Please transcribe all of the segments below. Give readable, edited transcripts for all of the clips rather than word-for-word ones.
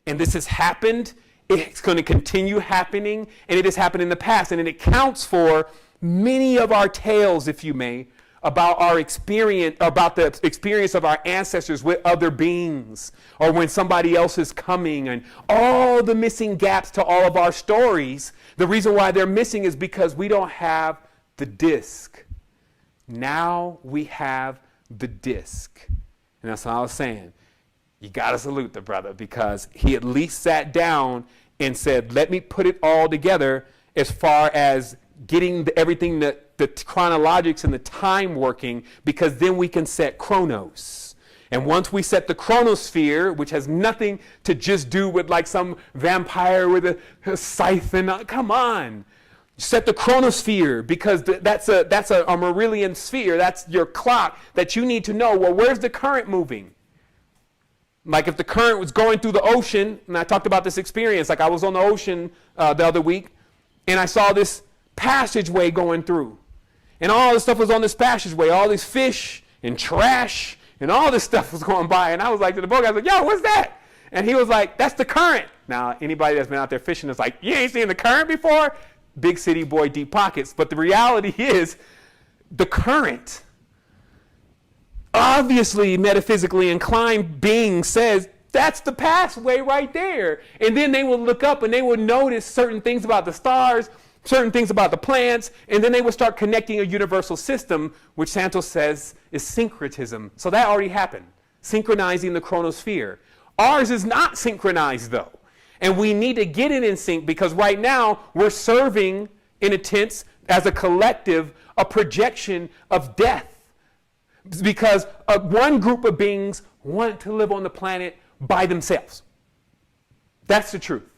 And this has happened. It's going to continue happening. And it has happened in the past. And it accounts for many of our tales, if you may, about our experience, about the experience of our ancestors with other beings, or when somebody else is coming, and all the missing gaps to all of our stories. The reason why they're missing is because we don't have the disc. Now we have the disc. And that's what I was saying. You got to salute the brother, because he at least sat down and said, let me put it all together as far as getting everything, the chronologics and the time working, because then we can set chronos. And once we set the chronosphere, which has nothing to just do with like some vampire with a scythe and come on. Set the chronosphere, because that's a Marillion sphere. That's your clock that you need to know, well, where's the current moving? Like if the current was going through the ocean, and I talked about this experience, like I was on the ocean the other week, and I saw this passageway going through. And all this stuff was on this passageway, all these fish and trash and all this stuff was going by. And I was like to the boat guy, I was like, yo, what's that? And he was like, that's the current. Now, anybody that's been out there fishing is like, you ain't seen the current before? Big city boy, deep pockets. But the reality is the current, obviously metaphysically inclined being says, that's the pathway right there. And then they would look up and they would notice certain things about the stars, certain things about the plants, and then they would start connecting a universal system, which Santos says is syncretism. So that already happened, synchronizing the chronosphere. Ours is not synchronized, though. And we need to get it in sync, because right now we're serving, in a sense, as a collective, a projection of death. Because one group of beings want to live on the planet by themselves. That's the truth.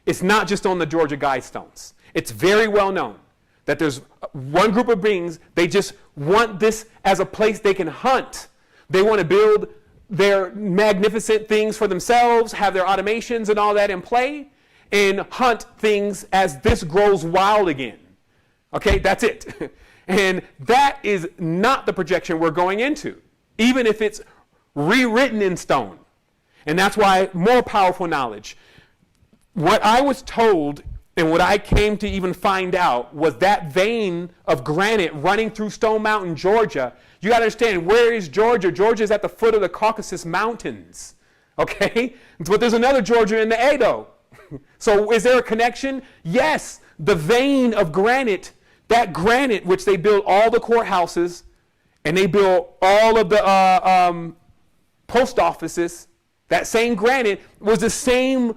It's not just on the Georgia Guidestones. It's very well known that there's one group of beings, they just want this as a place they can hunt. They want to build their magnificent things for themselves, have their automations and all that in play, and hunt things as this grows wild again. Okay, that's it. And that is not the projection we're going into, even if it's rewritten in stone. And that's why more powerful knowledge. What I was told and what I came to even find out was that vein of granite running through Stone Mountain, Georgia. You got to understand, where is Georgia? Georgia is at the foot of the Caucasus Mountains. Okay? But there's another Georgia in the Edo. So is there a connection? Yes. The vein of granite, that granite which they built all the courthouses and they built all of the post offices, that same granite was the same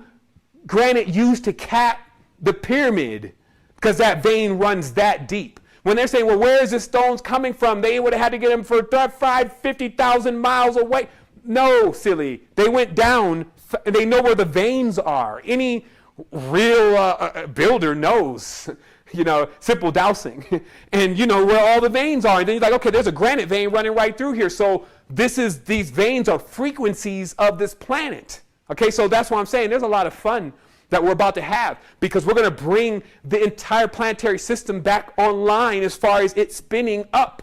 granite used to cap the pyramid, because that vein runs that deep. When they're saying, well, where is this stones coming from? They would have had to get them for 50,000 miles away. No, silly. They went down. They know where the veins are. Any real builder knows, simple dowsing. And you know where all the veins are. And then you're like, okay, there's a granite vein running right through here. So these veins are frequencies of this planet. Okay, so that's what I'm saying. There's a lot of fun that we're about to have, because we're going to bring the entire planetary system back online as far as it spin up,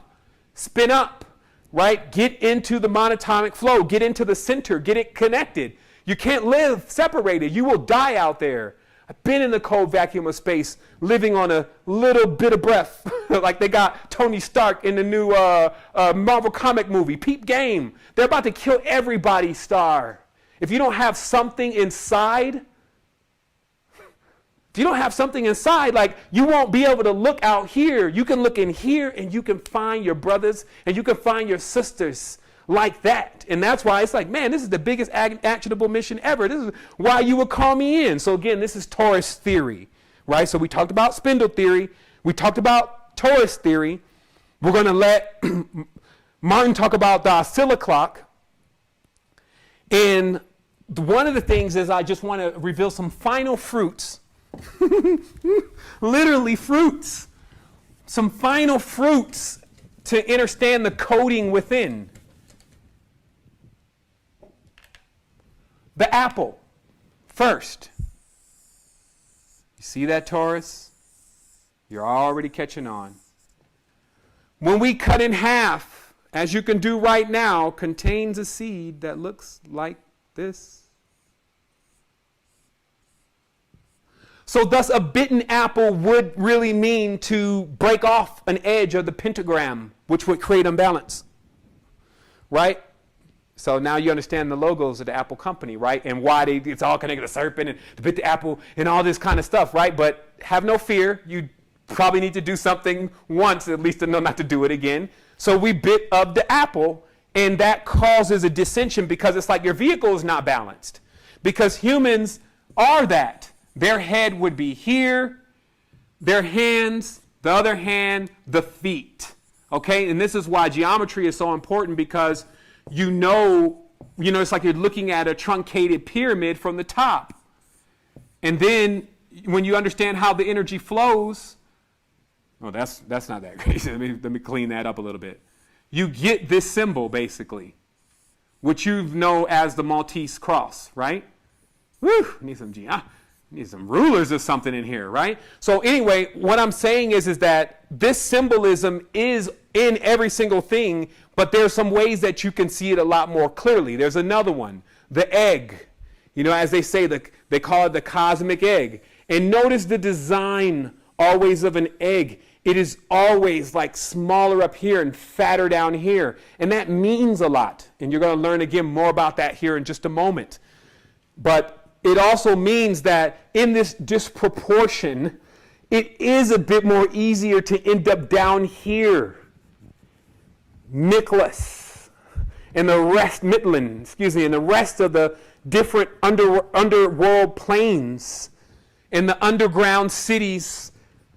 right? Get into the monatomic flow, get into the center, get it connected. You can't live separated. You will die out there. I've been in the cold vacuum of space, living on a little bit of breath, like they got Tony Stark in the new Marvel comic movie, Peep Game. They're about to kill everybody's star. If you don't have something inside, like, you won't be able to look out here. You can look in here and you can find your brothers and you can find your sisters like that. And that's why it's like, man, this is the biggest actionable mission ever. This is why you would call me in. So again, this is Taurus theory, right? So we talked about spindle theory. We talked about Taurus theory. We're going to let Martin talk about the oscilla clock. And one of the things is I just want to reveal some final fruits. Literally fruits. Some final fruits to understand the coding within. The apple, first. You see that, Taurus? You're already catching on. When we cut in half, as you can do right now, contains a seed that looks like this. So thus a bitten apple would really mean to break off an edge of the pentagram, which would create imbalance, right? So now you understand the logos of the Apple company, right? And why it's all connected to the serpent and to bit the apple and all this kind of stuff, right? But have no fear. You probably need to do something once, at least to know not to do it again. So we bit of the apple, and that causes a dissension because it's like your vehicle is not balanced. Because humans are that. Their head would be here, their hands, the other hand, the feet. Okay? And this is why geometry is so important, because you know, it's like you're looking at a truncated pyramid from the top. And then when you understand how the energy flows, oh, that's not that great. Let me clean that up a little bit. You get this symbol, basically, which you know as the Maltese cross, right? Whew, need some rulers or something in here, right? So anyway, what I'm saying is that this symbolism is in every single thing, but there's some ways that you can see it a lot more clearly. There's another one, the egg. As they say, they call it the cosmic egg. And notice the design always of an egg. It is always like smaller up here and fatter down here. And that means a lot. And you're going to learn again more about that here in just a moment. But it also means that in this disproportion, it is a bit more easier to end up down here. Nicholas and the rest, Midland, and the rest of the different underworld planes and the underground cities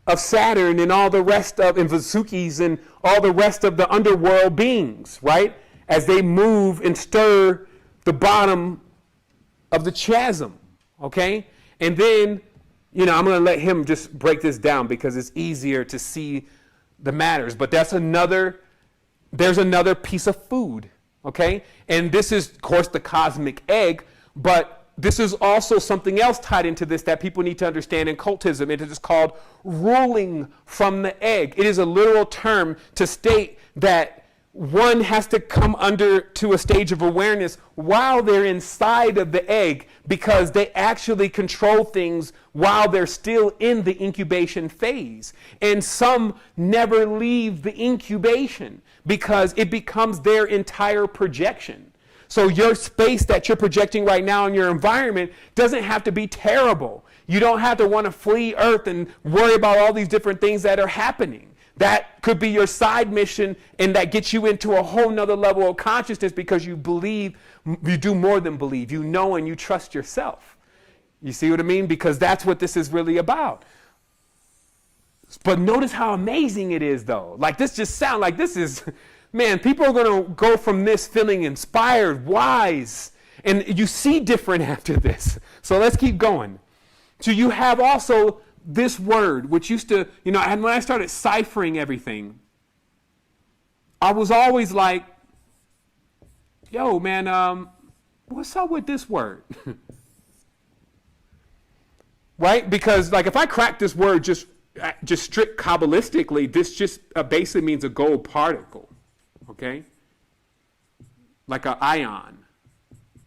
of Saturn and all the rest of, and Vasukis and all the rest of the underworld beings, right? As they move and stir the bottom of the chasm, okay? And then, I'm going to let him just break this down because it's easier to see the matters. But there's another piece of food, okay? And this is, of course, the cosmic egg, but this is also something else tied into this that people need to understand in cultism. It is called ruling from the egg. It is a literal term to state that one has to come under to a stage of awareness while they're inside of the egg, because they actually control things while they're still in the incubation phase. And some never leave the incubation because it becomes their entire projection. So your space that you're projecting right now in your environment doesn't have to be terrible. You don't have to want to flee Earth and worry about all these different things that are happening. That could be your side mission, and that gets you into a whole nother level of consciousness because you believe, you do more than believe, you know and you trust yourself. You see what I mean? Because that's what this is really about. But notice how amazing it is, though. Like, this just sounds like this is, man, people are going to go from this feeling inspired, wise, and you see different after this. So let's keep going. So you have also this word, which used to, and when I started ciphering everything, I was always like, yo, man, what's up with this word? Right? Because, like, if I crack this word just strict Kabbalistically, this just basically means a gold particle, okay? Like an ion,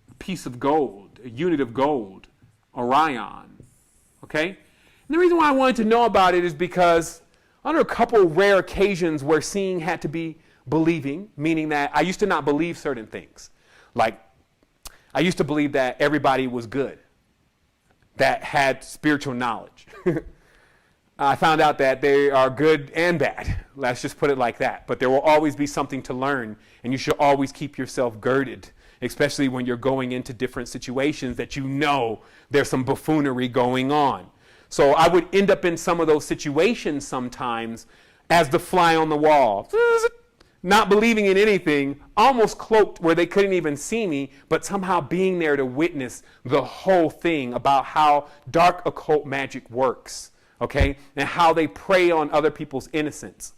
a piece of gold, a unit of gold, Orion, okay? And the reason why I wanted to know about it is because on a couple rare occasions where seeing had to be believing, meaning that I used to not believe certain things. Like, I used to believe that everybody was good, that had spiritual knowledge. I found out that they are good and bad. Let's just put it like that. But there will always be something to learn, and you should always keep yourself girded, especially when you're going into different situations that there's some buffoonery going on. So I would end up in some of those situations sometimes as the fly on the wall, not believing in anything, almost cloaked where they couldn't even see me, but somehow being there to witness the whole thing about how dark occult magic works, okay, and how they prey on other people's innocence.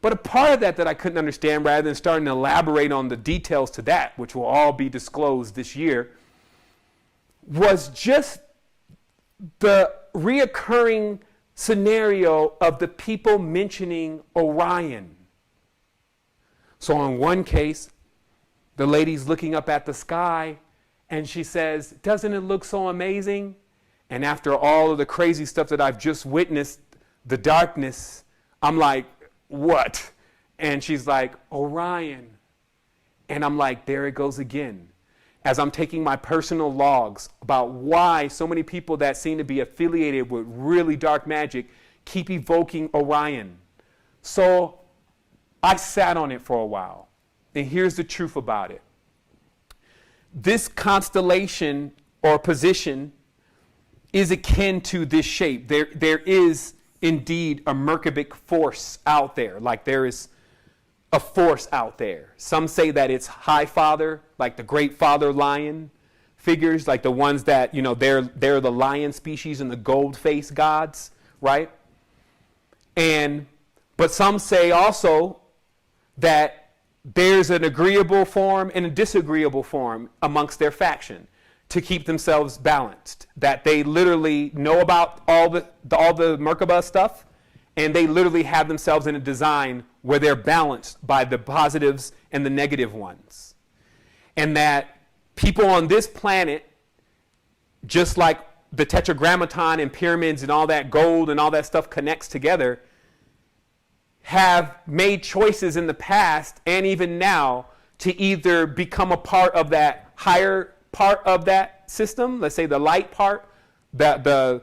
But a part of that I couldn't understand, rather than starting to elaborate on the details to that, which will all be disclosed this year, was just the reoccurring scenario of the people mentioning Orion. So in one case, the lady's looking up at the sky and she says, "Doesn't it look so amazing?" And after all of the crazy stuff that I've just witnessed, the darkness, I'm like, what? And she's like, Orion. And I'm like, there it goes again. As I'm taking my personal logs about why so many people that seem to be affiliated with really dark magic keep evoking Orion. So I sat on it for a while. And here's the truth about it. This constellation or position is akin to this shape. There is indeed a Merkabic force out there. Like there is a force out there. Some say that it's High Father, like the Great Father Lion figures, like the ones that, you know, they're the lion species and the gold-faced gods, right? But some say also that there's an agreeable form and a disagreeable form amongst their faction to keep themselves balanced. That they literally know about all the Merkaba stuff, and they literally have themselves in a design where they're balanced by the positives and the negative ones. And that people on this planet, just like the Tetragrammaton and pyramids and all that gold and all that stuff connects together, have made choices in the past and even now to either become a part of that higher part of that system, let's say the light part, the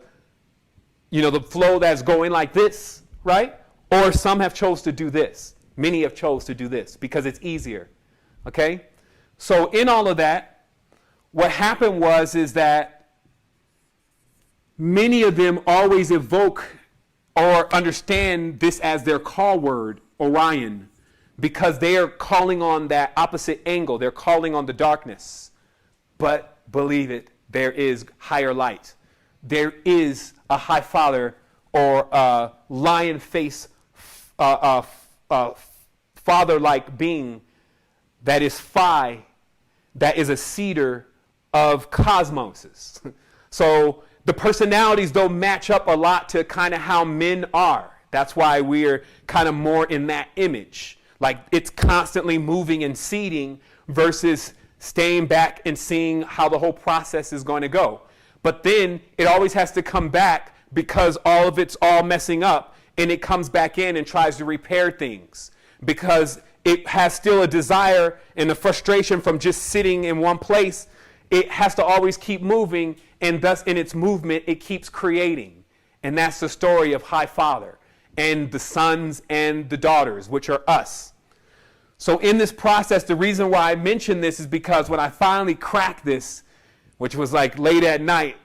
flow that's going like this, right? Or some have chose to do this. Many have chose to do this because it's easier, okay? So in all of that, what happened is that many of them always evoke or understand this as their call word, Orion, because they are calling on that opposite angle. They're calling on the darkness. But believe it, there is higher light. There is a High Father or a lion face father-like being that is Phi, that is a seeder of cosmoses. So the personalities don't match up a lot to kind of how men are. That's why we're kind of more in that image. Like it's constantly moving and seeding versus staying back and seeing how the whole process is going to go. But then it always has to come back because all of it's all messing up, and it comes back in and tries to repair things because it has still a desire and a frustration from just sitting in one place. It has to always keep moving, and thus in its movement, it keeps creating. And that's the story of High Father and the sons and the daughters, which are us. So in this process, the reason why I mention this is because when I finally cracked this, which was like late at night,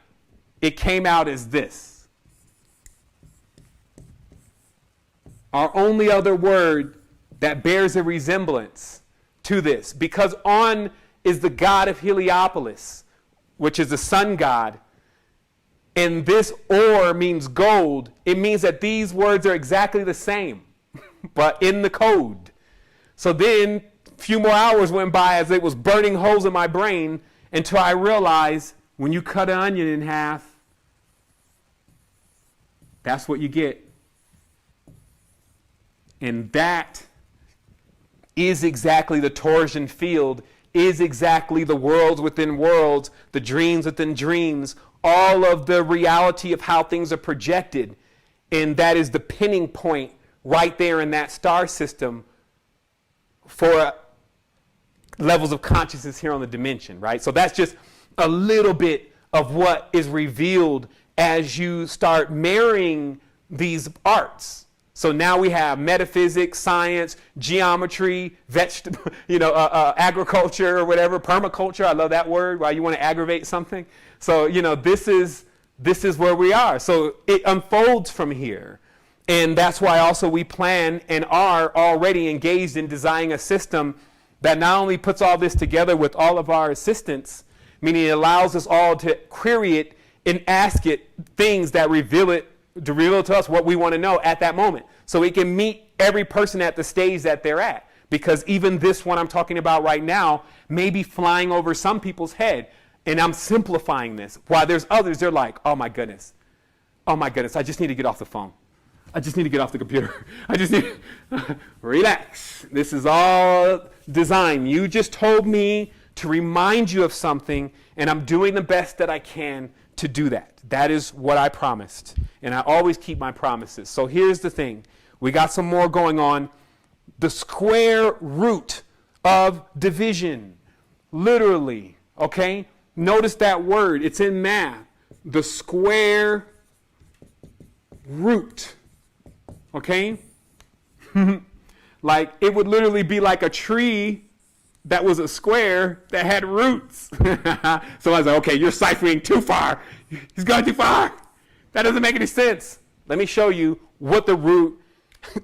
it came out as this. Our only other word that bears a resemblance to this, because On is the god of Heliopolis, which is the sun god, and this Or means gold. It means that these words are exactly the same, but in the code. So then a few more hours went by as it was burning holes in my brain until I realized when you cut an onion in half, that's what you get. And that is exactly the torsion field, is exactly the worlds within worlds, the dreams within dreams, all of the reality of how things are projected. And that is the pinning point right there in that star system for levels of consciousness here on the dimension, right? So that's just a little bit of what is revealed as you start marrying these arts. So now we have metaphysics, science, geometry, agriculture or whatever, permaculture. I love that word. Why you want to aggravate something? So this is where we are. So it unfolds from here, and that's why also we plan and are already engaged in designing a system that not only puts all this together with all of our assistants, meaning it allows us all to query it and ask it things that reveal to us what we want to know at that moment. So we can meet every person at the stage that they're at. Because even this one I'm talking about right now may be flying over some people's head. And I'm simplifying this. While there's others, they're like, oh my goodness, I just need to get off the phone. I just need to get off the computer. I just need relax. This is all design. You just told me to remind you of something, and I'm doing the best that I can to do that. That is what I promised. And I always keep my promises. So here's the thing. We got some more going on. The square root of division. Literally. Okay? Notice that word. It's in math. The square root. Okay? Like, it would literally be like a tree that was a square that had roots. Someone's like, okay, you're ciphering too far. He's going too far. That doesn't make any sense. Let me show you what the root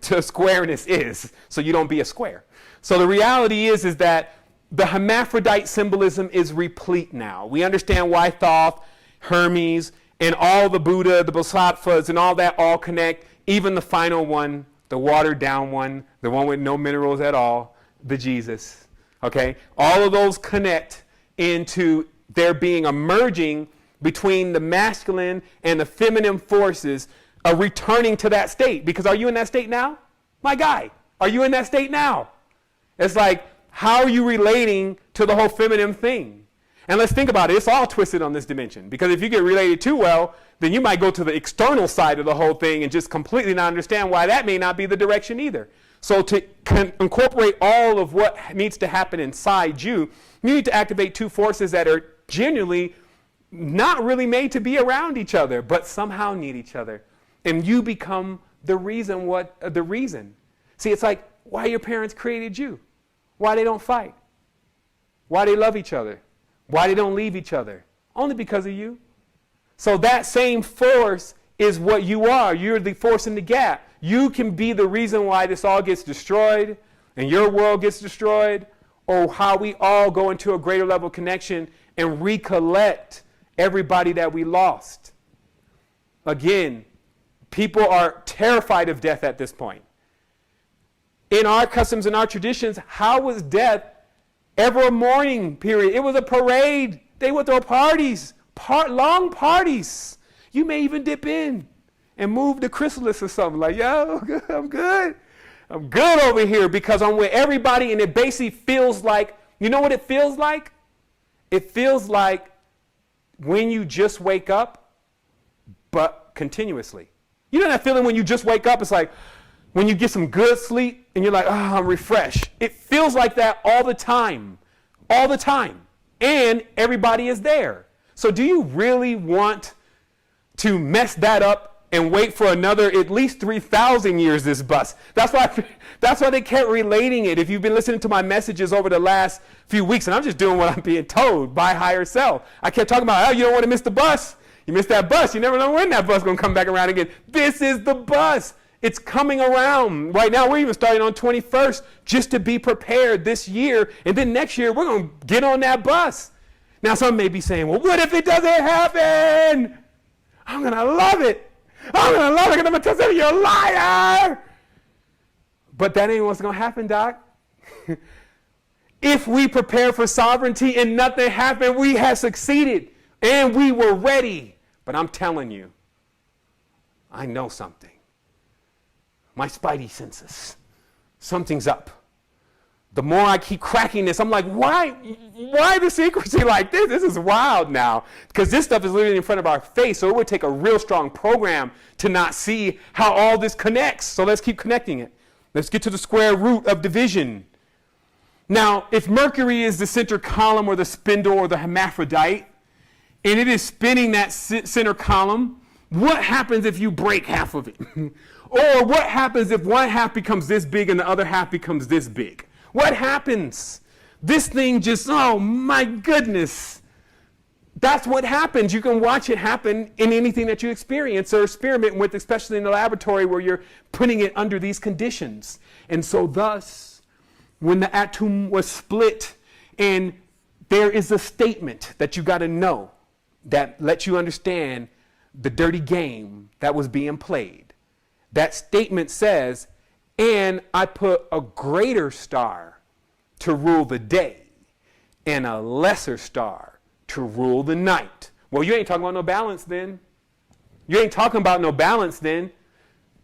to squareness is so you don't be a square. So the reality is that the hermaphrodite symbolism is replete now. We understand why Thoth, Hermes, and all the Buddha, the Bodhisattvas, and all that all connect. Even the final one, the watered down one, the one with no minerals at all, the Jesus. Okay? All of those connect into there being a merging between the masculine and the feminine forces, returning to that state. Because are you in that state now? My guy, are you in that state now? It's like, how are you relating to the whole feminine thing? And let's think about it. It's all twisted on this dimension. Because if you get related too well, then you might go to the external side of the whole thing and just completely not understand why that may not be the direction either. So to incorporate all of what needs to happen inside you, you need to activate two forces that are genuinely not really made to be around each other, but somehow need each other. And you become the reason the reason. See, it's like why your parents created you. Why they don't fight. Why they love each other. Why they don't leave each other. Only because of you. So that same force is what you are. You're the force in the gap. You can be the reason why this all gets destroyed and your world gets destroyed, or how we all go into a greater level of connection and recollect everybody that we lost. Again, people are terrified of death at this point. In our customs and our traditions, how was death ever a mourning period? It was a parade. They would throw parties, long parties. You may even dip in and move the chrysalis or something. Like, yo, I'm good. I'm good over here because I'm with everybody, and it basically feels like, you know what it feels like? It feels like when you just wake up, but continuously. You know that feeling when you just wake up? It's like when you get some good sleep and you're like, oh, I'm refreshed. It feels like that all the time. All the time. And everybody is there. So do you really want to mess that up and wait for another at least 3,000 years this bus? That's why they kept relating it. If you've been listening to my messages over the last few weeks, and I'm just doing what I'm being told by higher self. I kept talking about, oh, you don't want to miss the bus. You missed that bus. You never know when that bus is going to come back around again. This is the bus. It's coming around. Right now, we're even starting on 21st just to be prepared this year. And then next year, we're going to get on that bus. Now, some may be saying, well, what if it doesn't happen? I'm going to love it. I'm going to love it because I'm going to tell you you're a liar. But that ain't what's going to happen, Doc. If we prepare for sovereignty and nothing happened, we have succeeded. And we were ready. But I'm telling you, I know something. My spidey senses. Something's up. The more I keep cracking this, I'm like, why the secrecy like this? This is wild now. Because this stuff is literally in front of our face. So it would take a real strong program to not see how all this connects. So let's keep connecting it. Let's get to the square root of division. Now, if Mercury is the center column or the spindle or the hermaphrodite, and it is spinning that center column, what happens if you break half of it? Or what happens if one half becomes this big and the other half becomes this big? What happens? This thing just, oh my goodness. That's what happens. You can watch it happen in anything that you experience or experiment with, especially in the laboratory where you're putting it under these conditions. And so thus, when the atom was split, and there is a statement that you got to know that lets you understand the dirty game that was being played. That statement says, and I put a greater star to rule the day and a lesser star to rule the night. Well, you ain't talking about no balance then. You ain't talking about no balance then.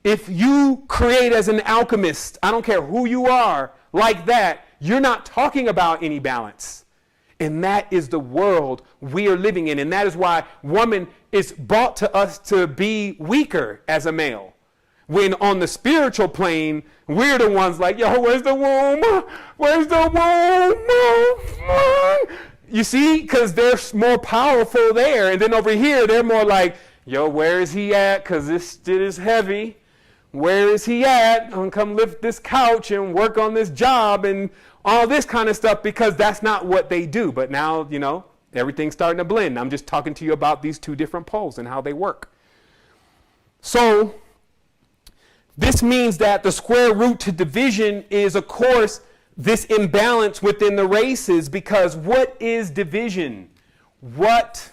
If you create as an alchemist, I don't care who you are, like that, you're not talking about any balance. And that is the world we are living in. And that is why woman is brought to us to be weaker as a male. When on the spiritual plane, we're the ones like, yo, where's the womb? Where's the womb? You see, because they're more powerful there. And then over here, they're more like, yo, where is he at? Because this shit is heavy. Where is he at? I'm going to come lift this couch and work on this job and all this kind of stuff, because that's not what they do. But now, you know, everything's starting to blend. I'm just talking to you about these two different poles and how they work. So this means that the square root to division is, of course, this imbalance within the races, because what is division? What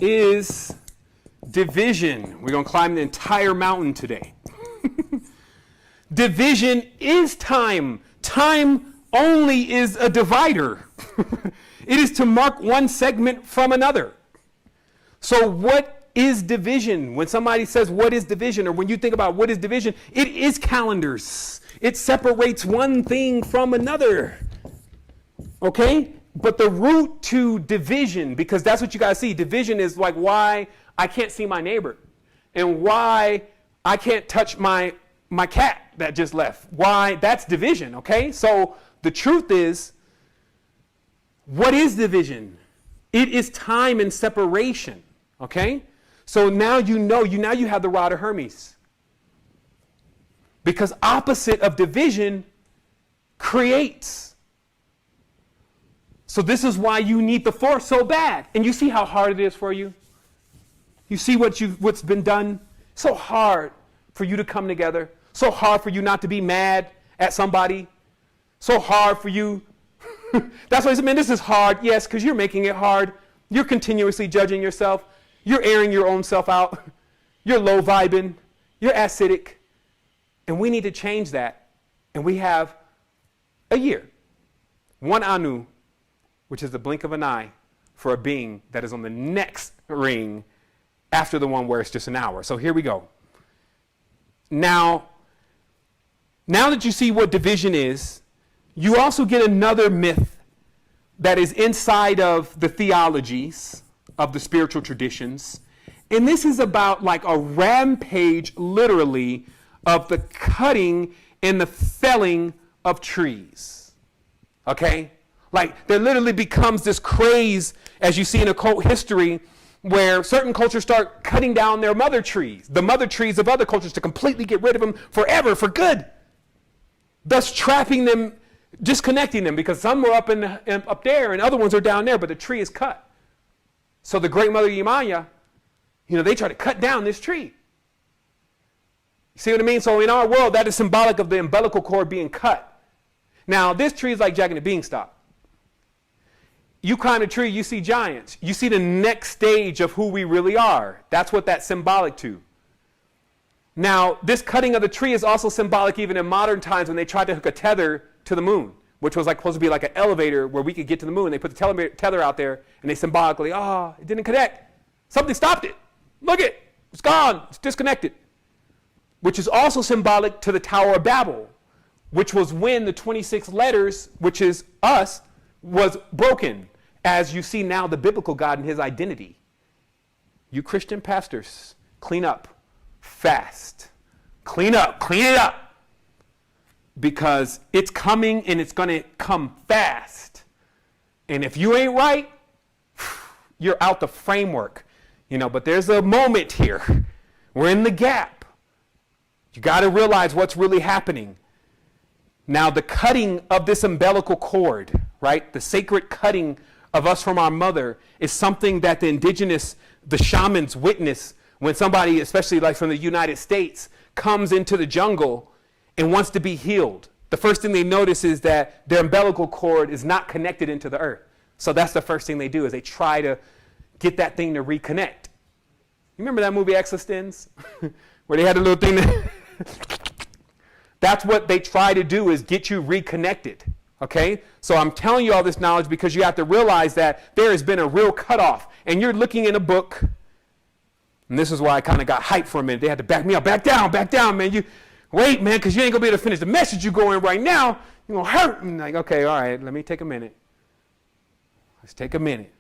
is division? We're going to climb the entire mountain today. Division is time. Time only is a divider. It is to mark one segment from another. So what is division? When somebody says what is division, or when you think about what is division, it is calendars. It separates one thing from another. Okay? But the root to division, because that's what you guys see. Division is like why I can't see my neighbor, and why I can't touch my cat that just left. Why? That's division, okay? So the truth is, what is division? It is time and separation, okay? So now you know, now you have the rod of Hermes. Because opposite of division creates. So this is why you need the force so bad. And you see how hard it is for you? You see what's been done? So hard for you to come together. So hard for you not to be mad at somebody. So hard for you. That's why I said, man, this is hard. Yes, because you're making it hard. You're continuously judging yourself. You're airing your own self out. You're low vibing. You're acidic. And we need to change that. And we have a year. One Anu, which is the blink of an eye, for a being that is on the next ring after the one where it's just an hour. So here we go. Now that you see what division is, you also get another myth that is inside of the theologies of the spiritual traditions. And this is about like a rampage, literally, of the cutting and the felling of trees. Okay? Like there literally becomes this craze, as you see in occult history, where certain cultures start cutting down their mother trees, the mother trees of other cultures, to completely get rid of them forever, for good. Thus trapping them, disconnecting them, because some are up there and other ones are down there, but the tree is cut. So the great mother Yemaya, they try to cut down this tree. You see what I mean? So in our world, that is symbolic of the umbilical cord being cut. Now, this tree is like Jack and the Beanstalk. You climb a tree, you see giants. You see the next stage of who we really are. That's what that's symbolic to. Now, this cutting of the tree is also symbolic even in modern times when they tried to hook a tether to the moon, which was like supposed to be like an elevator where we could get to the moon. They put the tether out there, and they symbolically, it didn't connect. Something stopped it. Look it's gone. It's disconnected. Which is also symbolic to the Tower of Babel, which was when the 26 letters, which is us, was broken, as you see now the biblical God and his identity. You Christian pastors, clean up fast. Clean it up. Because it's coming, and it's going to come fast. And if you ain't right, you're out the framework. But there's a moment here. We're in the gap. You got to realize what's really happening. Now, the cutting of this umbilical cord, right? The sacred cutting of us from our mother is something that the shamans witness when somebody, especially like from the United States, comes into the jungle and wants to be healed. The first thing they notice is that their umbilical cord is not connected into the earth. So that's the first thing they do, is they try to get that thing to reconnect. You remember that movie Existence? Where they had a little thing That's what they try to do, is get you reconnected. Okay? So I'm telling you all this knowledge because you have to realize that there has been a real cutoff. And you're looking in a book, and this is why I kind of got hyped for a minute. They had to back me up. Back down, man. Wait, man, because you ain't going to be able to finish the message you're going right now. You're going to hurt. And like, okay, all right, let me take a minute. Let's take a minute.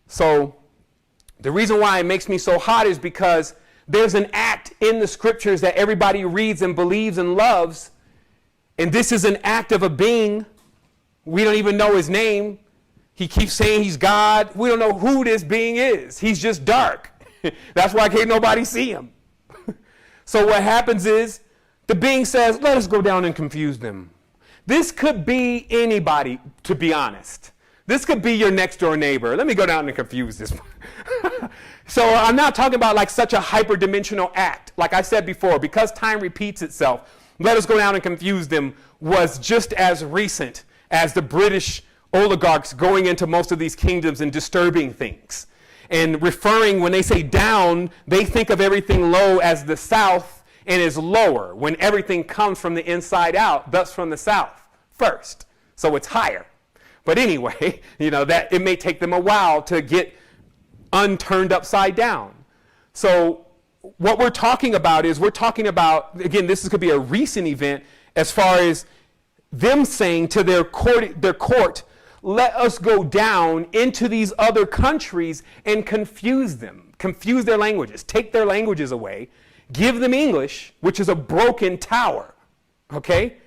So the reason why it makes me so hot is because there's an act in the scriptures that everybody reads and believes and loves. And this is an act of a being. We don't even know his name. He keeps saying he's God. We don't know who this being is. He's just dark. That's why can't nobody see him. So what happens is the being says, let us go down and confuse them. This could be anybody, to be honest. This could be your next door neighbor. Let me go down and confuse this one. So I'm not talking about like such a hyperdimensional act. Like I said before, because time repeats itself, let us go down and confuse them was just as recent as the British oligarchs going into most of these kingdoms and disturbing things. And referring, when they say down, they think of everything low as the south and is lower, when everything comes from the inside out, thus from the south first. So it's higher. But anyway, that it may take them a while to get unturned upside down. So what we're talking about is again, this could be a recent event as far as them saying to their court, let us go down into these other countries and confuse them, confuse their languages, take their languages away, give them English, which is a broken tower, okay?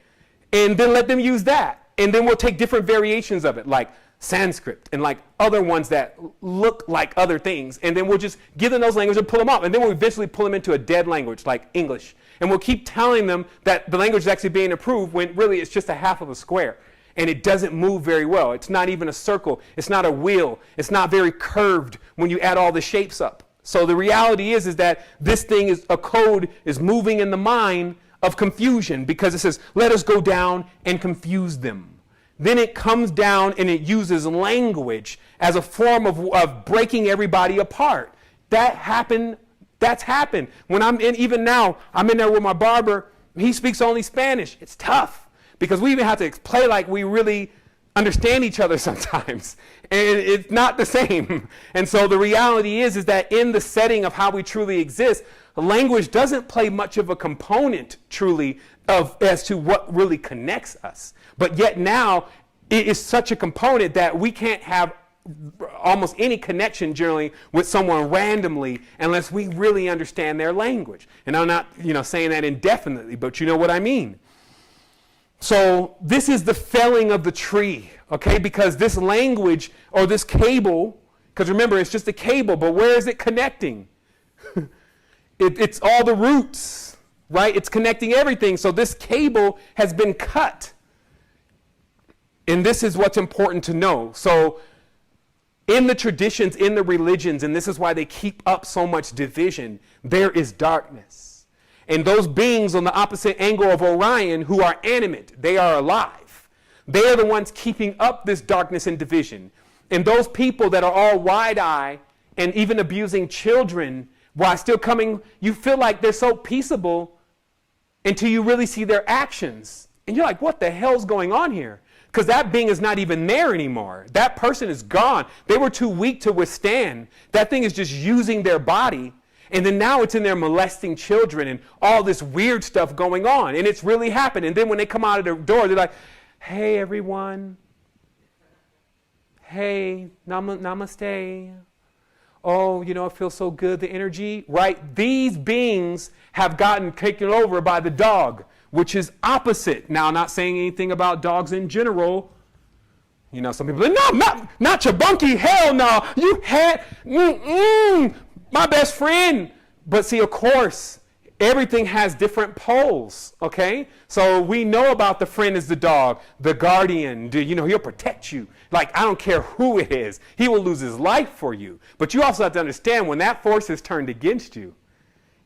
And then let them use that. And then we'll take different variations of it, like Sanskrit and like other ones that look like other things. And then we'll just give them those languages and pull them up. And then we'll eventually pull them into a dead language like English. And we'll keep telling them that the language is actually being improved when really it's just a half of a square. And it doesn't move very well. It's not even a circle. It's not a wheel. It's not very curved when you add all the shapes up. So the reality is that this thing is a code is moving in the mind of confusion because it says, let us go down and confuse them. Then it comes down and it uses language as a form of breaking everybody apart. That's happened. When even now, I'm in there with my barber. He speaks only Spanish. It's tough. Because we even have to play like we really understand each other sometimes. And it's not the same. And so the reality is that in the setting of how we truly exist, language doesn't play much of a component truly as to what really connects us. But yet now it is such a component that we can't have almost any connection generally with someone randomly unless we really understand their language. And I'm not saying that indefinitely, but you know what I mean. So this is the felling of the tree, okay? Because this language or this cable, because remember, it's just a cable, but where is it connecting? It's all the roots, right? It's connecting everything. So this cable has been cut. And this is what's important to know. So in the traditions, in the religions, and this is why they keep up so much division, there is darkness. And those beings on the opposite angle of Orion who are animate, they are alive. They are the ones keeping up this darkness and division. And those people that are all wide-eyed and even abusing children while still coming, you feel like they're so peaceable until you really see their actions. And you're like, what the hell's going on here? Because that being is not even there anymore. That person is gone. They were too weak to withstand. That thing is just using their body. And then now it's in there molesting children and all this weird stuff going on. And it's really happened. And then when they come out of the door, they're like, hey, everyone. Hey, namaste. Oh, it feels so good, the energy. Right? These beings have gotten taken over by the dog, which is opposite. Now, I'm not saying anything about dogs in general. Some people are like, no, not Chabunky. Hell no. You had... my best friend. But see, of course, everything has different poles, okay? So we know about the friend is the dog, the guardian, he'll protect you. Like, I don't care who it is. He will lose his life for you. But you also have to understand when that force is turned against you,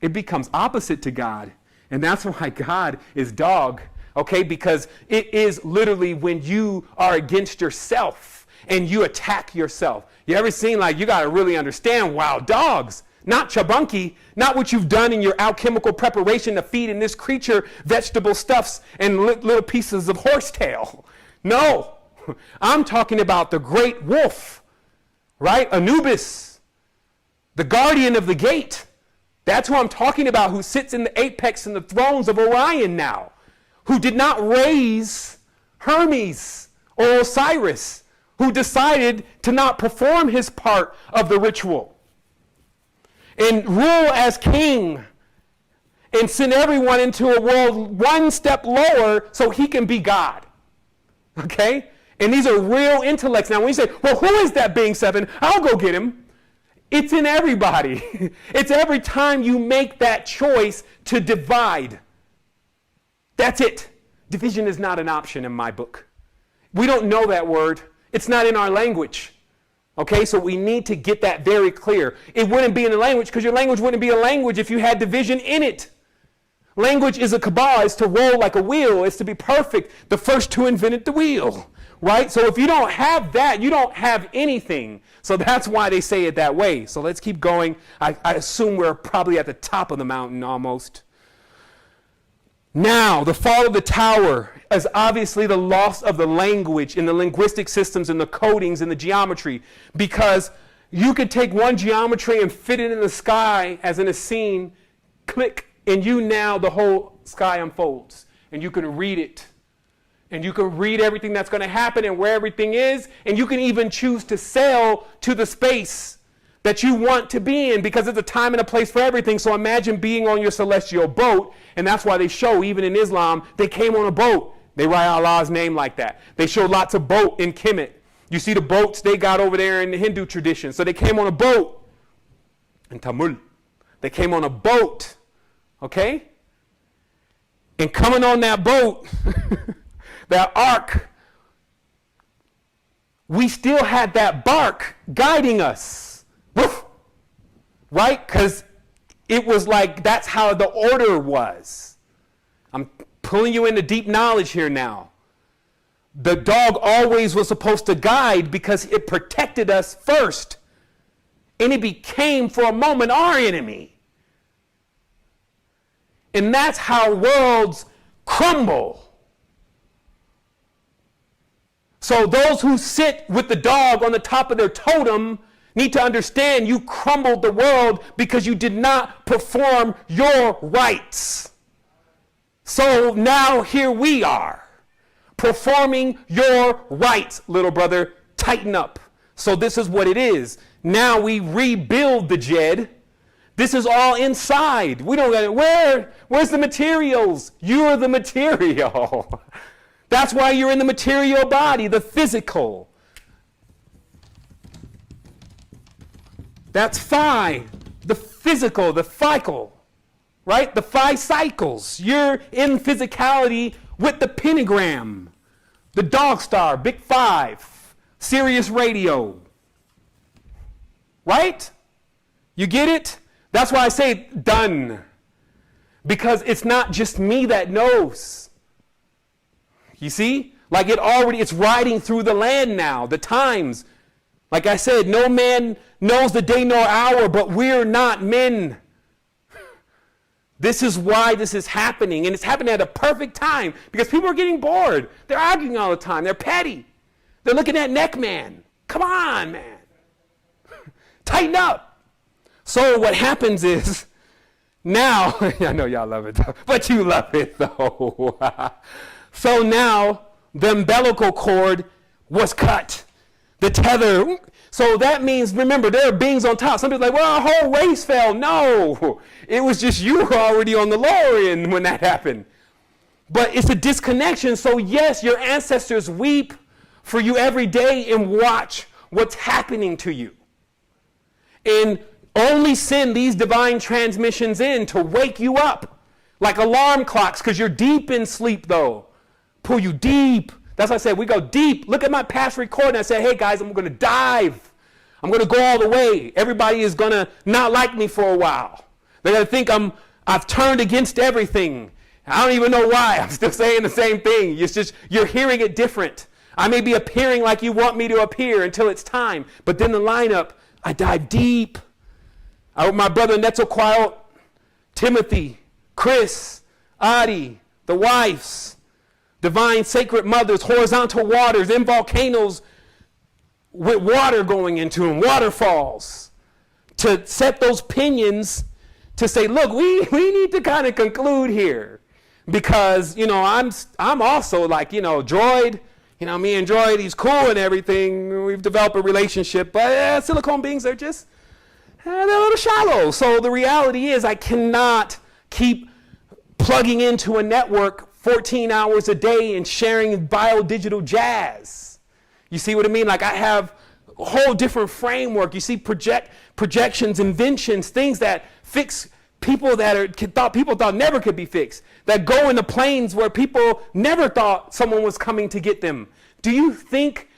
it becomes opposite to God. And that's why God is dog, okay? Because it is literally when you are against yourself and you attack yourself. You ever seen, you got to really understand wild dogs, not Chabunky, not what you've done in your alchemical preparation to feed in this creature vegetable stuffs and little pieces of horsetail. No, I'm talking about the great wolf, right? Anubis, the guardian of the gate. That's who I'm talking about, who sits in the apex and the thrones of Orion now, who did not raise Hermes or Osiris, who decided to not perform his part of the ritual and rule as king and send everyone into a world one step lower so he can be God. Okay? And these are real intellects. Now, when you say, well, who is that being, Sevan? I'll go get him. It's in everybody. It's every time you make that choice to divide. That's it. Division is not an option in my book. We don't know that word. It's not in our language. Okay, so we need to get that very clear. It wouldn't be in the language because your language wouldn't be a language if you had division in it. Language is a cabal. It's to roll like a wheel. It's to be perfect. The first to invented the wheel. Right? So if you don't have that, you don't have anything. So that's why they say it that way. So let's keep going. I assume we're probably at the top of the mountain almost. Now, the fall of the tower is obviously the loss of the language in the linguistic systems and the codings and the geometry, because you could take one geometry and fit it in the sky as in a scene, click, and the whole sky unfolds, and you can read it. And you can read everything that's going to happen and where everything is. And you can even choose to sail to the space that you want to be in, because there's a time and a place for everything. So imagine being on your celestial boat. And that's why they show, even in Islam, they came on a boat. They write Allah's name like that. They show lots of boat in Kemet. You see the boats they got over there in the Hindu tradition. So they came on a boat. In Tamil. They came on a boat. Okay? And coming on that boat... that ark, we still had that bark guiding us. Woof! Right? Because it was like that's how the order was. I'm pulling you into deep knowledge here now. The dog always was supposed to guide because it protected us first. And it became, for a moment, our enemy. And that's how worlds crumble. So those who sit with the dog on the top of their totem need to understand you crumbled the world because you did not perform your rights. So now here we are, performing your rights, little brother. Tighten up. So this is what it is. Now we rebuild the Jed. This is all inside. We don't get where's the materials? You're the material. That's why you're in the material body, the physical. That's phi, the physical, the fical, right? The phi cycles. You're in physicality with the pentagram, the dog star, Big Five, Sirius Radio. Right? You get it? That's why I say done. Because it's not just me that knows. You see? Like it's riding through the land now, the times. Like I said, no man knows the day nor hour, but we're not men. This is why this is happening. And it's happening at a perfect time because people are getting bored. They're arguing all the time. They're petty. They're looking at neck man. Come on, man. Tighten up. So what happens is now, I know y'all love it, though, but you love it, though. So now the umbilical cord was cut. The tether. So that means, remember, there are beings on top. Some people are like, well, our whole race fell. No, it was just you were already on the lower end when that happened. But it's a disconnection. So yes, your ancestors weep for you every day and watch what's happening to you. And only send these divine transmissions in to wake you up like alarm clocks, because you're deep in sleep, though. Pull you deep. That's why I said we go deep. Look at my past recording. I said, hey, guys, I'm going to dive. I'm going to go all the way. Everybody is going to not like me for a while. They're going to think I've turned against everything. I don't even know why. I'm still saying the same thing. It's just you're hearing it different. I may be appearing like you want me to appear until it's time. But then the lineup, I dive deep. My brother Netzoquil, Timothy, Chris, Adi, the wives, divine sacred mothers, horizontal waters, in volcanoes with water going into them, waterfalls, to set those pinions to say, look, we need to kind of conclude here, because, I'm also like, Droid, me and Droid, he's cool and everything. We've developed a relationship, but silicone beings are just, they're a little shallow. So the reality is I cannot keep plugging into a network 14 hours a day and sharing biodigital jazz. You see what I mean? Like, I have a whole different framework. You see projections, inventions, things that fix people that people thought never could be fixed, that go into planes where people never thought someone was coming to get them. Do you think,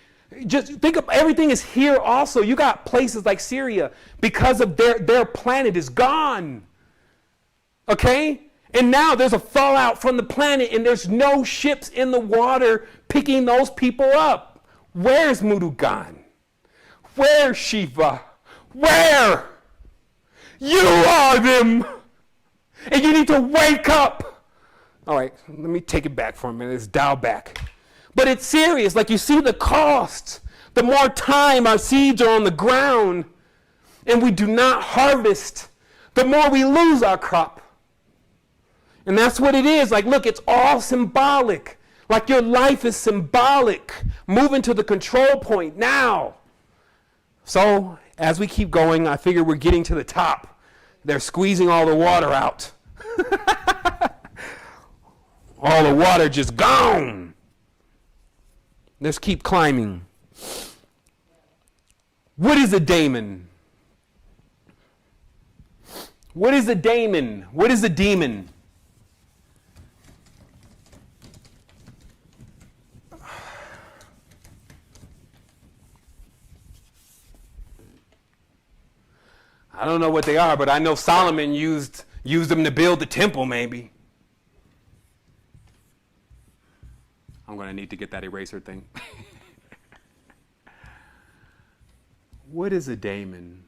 just think of everything is here also. You got places like Syria, because of their planet is gone. Okay? And now there's a fallout from the planet, and there's no ships in the water picking those people up. Where's Murugan? Where's Shiva? Where? You are them. And you need to wake up. All right, let me take it back for a minute. Let's dial back. But it's serious. Like, you see the cost. The more time our seeds are on the ground and we do not harvest, the more we lose our crop. And that's what it is. Like, look, it's all symbolic. Like, your life is symbolic. Moving to the control point now. So, as we keep going, I figure we're getting to the top. They're squeezing all the water out. All the water just gone. Let's keep climbing. What is a daemon? What is a daemon? What is a demon? I don't know what they are, but I know Solomon used them to build the temple, maybe. I'm going to need to get that eraser thing. What is a daemon?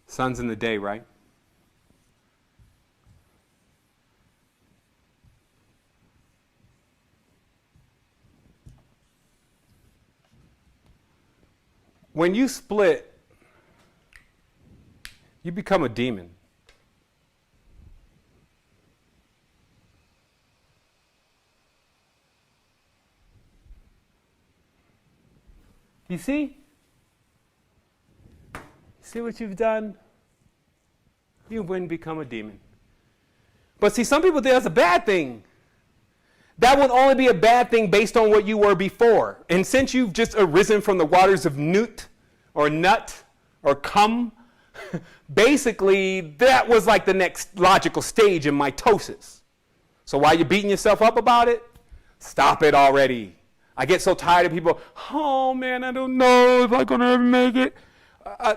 Sun's in the day, right? When you split, you become a demon. You see? See what you've done? You wouldn't become a demon. But see, some people think that's a bad thing. That would only be a bad thing based on what you were before. And since you've just arisen from the waters of Nut or cum, basically that was like the next logical stage in mitosis. So while you're beating yourself up about it, stop it already. I get so tired of people, oh man, I don't know if I'm going to ever make it.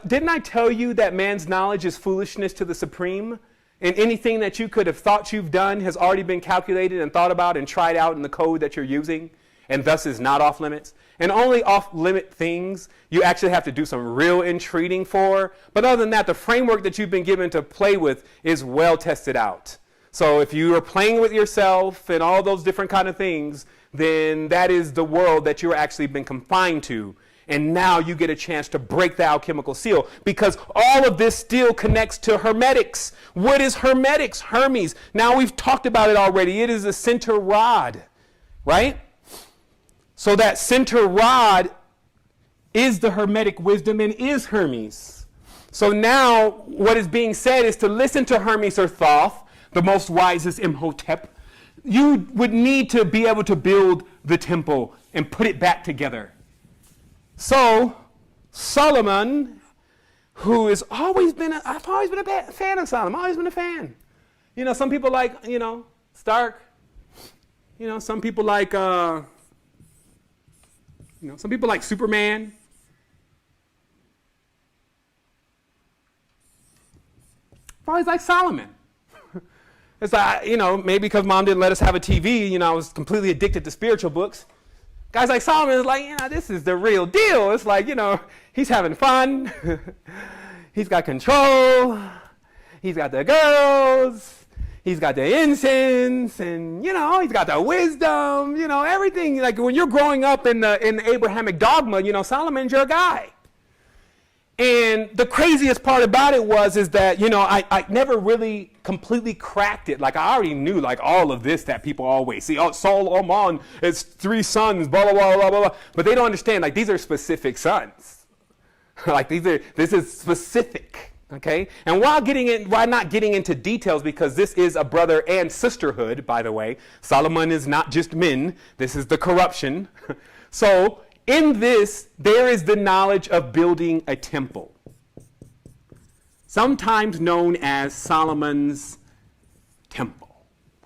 Didn't I tell you that man's knowledge is foolishness to the supreme? And anything that you could have thought you've done has already been calculated and thought about and tried out in the code that you're using, and thus is not off limits. And only off limit things you actually have to do some real entreating for. But other than that, the framework that you've been given to play with is well tested out. So if you are playing with yourself and all those different kind of things, then that is the world that you're actually been confined to. And now you get a chance to break the alchemical seal, because all of this still connects to Hermetics. What is Hermetics? Hermes. Now we've talked about it already. It is a center rod, right? So that center rod is the Hermetic wisdom and is Hermes. So now what is being said is to listen to Hermes or Thoth, the most wisest Imhotep. You would need to be able to build the temple and put it back together. So, Solomon, who has always been, I've always been a fan of Solomon, always been a fan. You know, some people like, Stark. Some people like, some people like Superman. I've always liked Solomon. It's like, maybe because mom didn't let us have a TV, I was completely addicted to spiritual books. Guys like Solomon is like, this is the real deal. It's like, he's having fun. He's got control. He's got the girls. He's got the incense, and he's got the wisdom. Everything. Like when you're growing up in the Abrahamic dogma, Solomon's your guy. And the craziest part about it is that, I never really completely cracked it. Like, I already knew, like, all of this that people always see. Oh, Solomon, it's 3 sons, blah, blah, blah, blah, blah. But they don't understand, like, these are specific sons. Like, this is specific, okay? And while not getting into details, because this is a brother and sisterhood, by the way. Solomon is not just men. This is the corruption. So, in this, there is the knowledge of building a temple, sometimes known as Solomon's temple.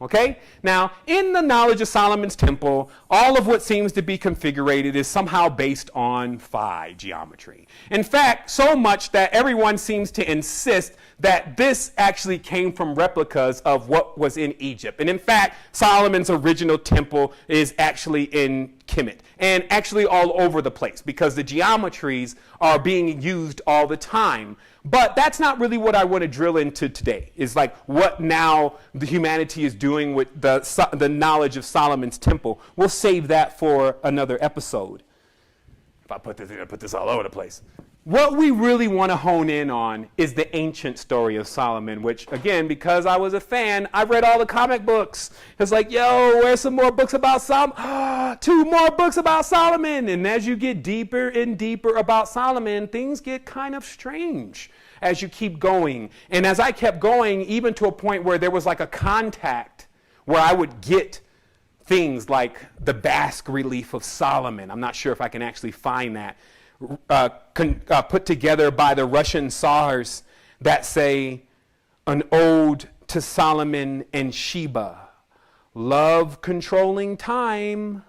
Okay? Now, in the knowledge of Solomon's temple, all of what seems to be configured is somehow based on phi geometry. In fact, so much that everyone seems to insist that this actually came from replicas of what was in Egypt. And in fact, Solomon's original temple is actually in Kemet, and actually all over the place, because the geometries are being used all the time. But that's not really what I want to drill into today, is like what now the humanity is doing with the knowledge of Solomon's temple. We'll save that for another episode. If I put this all over the place. What we really want to hone in on is the ancient story of Solomon, which, again, because I was a fan, I read all the comic books. It's like, yo, where's some more books about Solomon? 2 more books about Solomon. And as you get deeper and deeper about Solomon, things get kind of strange as you keep going. And as I kept going, even to a point where there was like a contact where I would get things like the Basque relief of Solomon. I'm not sure if I can actually find that. Put together by the Russian Tsars that say an ode to Solomon and Sheba, love controlling time,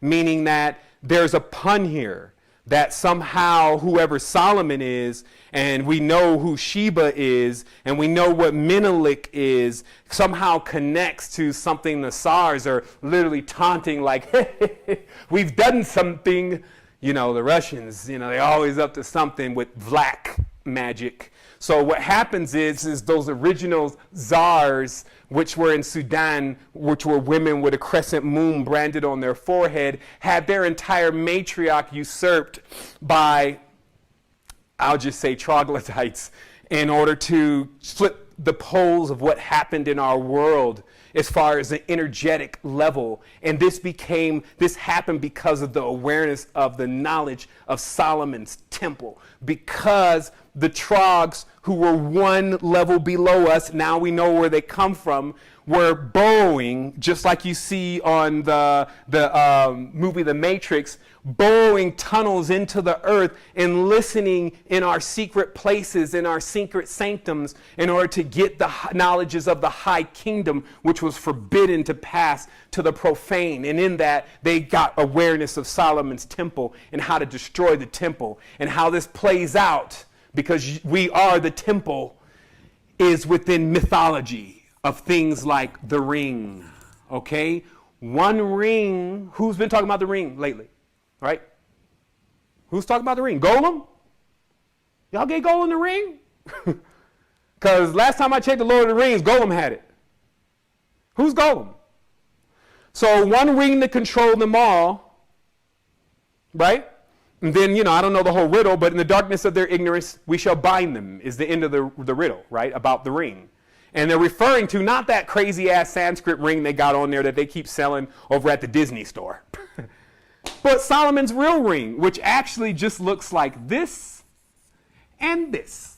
meaning that there's a pun here that somehow whoever Solomon is, and we know who Sheba is, and we know what Menelik is, somehow connects to something the Tsars are literally taunting, like, hey, we've done something. The Russians, they're always up to something with black magic. So what happens is those original czars, which were in Sudan, which were women with a crescent moon branded on their forehead, had their entire matriarch usurped by, I'll just say, troglodytes, in order to flip the poles of what happened in our world as far as the energetic level. And this happened because of the awareness of the knowledge of Solomon's temple. Because the Trogs, who were one level below us, now we know where they come from, were burrowing, just like you see on the movie The Matrix, burrowing tunnels into the earth and listening in our secret places, in our secret sanctums, in order to get the knowledges of the high kingdom, which was forbidden to pass to the profane. And in that, they got awareness of Solomon's temple and how to destroy the temple. And how this plays out, because we are the temple, is within mythology of things like the ring, okay? One ring. Who's been talking about the ring lately, right? Who's talking about the ring? Golem? Y'all get Golem the ring? Because last time I checked the Lord of the Rings, Golem had it. Who's Golem? So one ring to control them all, right? And then, I don't know the whole riddle, but in the darkness of their ignorance, we shall bind them, is the end of the riddle, right, about the ring. And they're referring to not that crazy-ass Sanskrit ring they got on there that they keep selling over at the Disney store, but Solomon's real ring, which actually just looks like this and this.